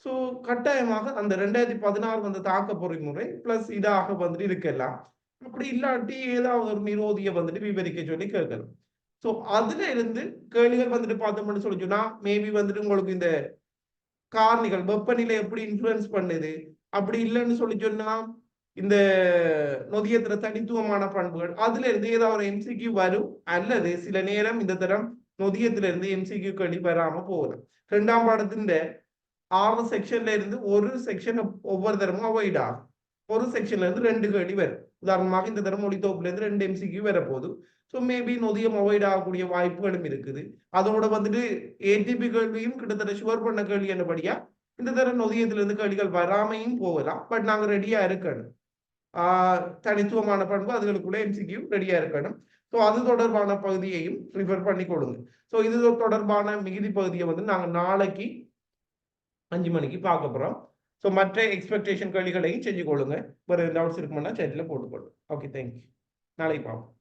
ஸோ கட்டாயமாக அந்த 2016 வந்த தாக்க பொறிமுறை பிளஸ் இதாக வந்துட்டு இருக்கலாம். அப்படி இல்லாட்டி ஏதாவது ஒரு நிரோதியை வந்துட்டு விவரிக்க சொல்லி கேட்கலாம். ஸோ அதுல இருந்து கேள்விகள் வந்துட்டு பார்த்தோம்னு சொல்லி சொன்னா மேபி வந்துட்டு உங்களுக்கு இந்த காரணிகள் வெப்பநிலை எப்படி இன்ஃபுளுன்ஸ் பண்ணுது அப்படி இல்லைன்னு சொல்லி சொன்னா இந்த நொதியத்துல தனித்துவமான பண்புகள் அதுல இருந்து ஏதாவது ஒரு எம்சிக்யூ வரும் அல்லது சில நேரம் இந்த தரம் நொதியத்துல இருந்து எம்சிக்யூ கேள்வி வராம போகலாம். ரெண்டாம் பாடத்தின் 6 செக்ஷன்ல இருந்து ஒரு செக்ஷன் ஒவ்வொரு தரமும் அவாய்ட் ஆகும். ஒரு செக்ஷன்ல இருந்து 2 கேள்வி வரும். உதாரணமாக இந்த தரம் ஒளித்தொகுப்புல இருந்து 2 எம்சிக்யூ வரப்போகுது. ஸோ மேபி நொதியம் அவாய்ட் ஆகக்கூடிய வாய்ப்புகளும் இருக்குது. அதோட வந்துட்டு ஏடிபி கேள்வியும் கிட்டத்தட்ட ஷுவர் பண்ண கேள்வி என்னபடியா இந்த தரம் நொதியத்திலிருந்து கேள்விகள் வராமையும் போகலாம். பட் நாங்க ரெடியா இருக்கணும். தனித்துவமான பண்பு அதுகளுக்குள்ள எம்சிக்யூ ரெடியா இருக்கணும். ஸோ அது தொடர்பான பகுதியையும் ப்ரிஃபர் பண்ணி கொடுங்க. ஸோ இது தொடர்பான மிகுதி பகுதியை வந்து நாங்கள் நாளைக்கு 5 மணிக்கு பார்க்க போறோம். ஸோ மற்ற எக்ஸ்பெக்டேஷன் கேள்விகளையும் செஞ்சு கொள்ளுங்க. வேறு டவுட்ஸ் இருக்குமானா சேட்டில் போட்டுக்கொள்ளுங்க. Okay, thank you. நாளைக்கு பார்ப்போம்.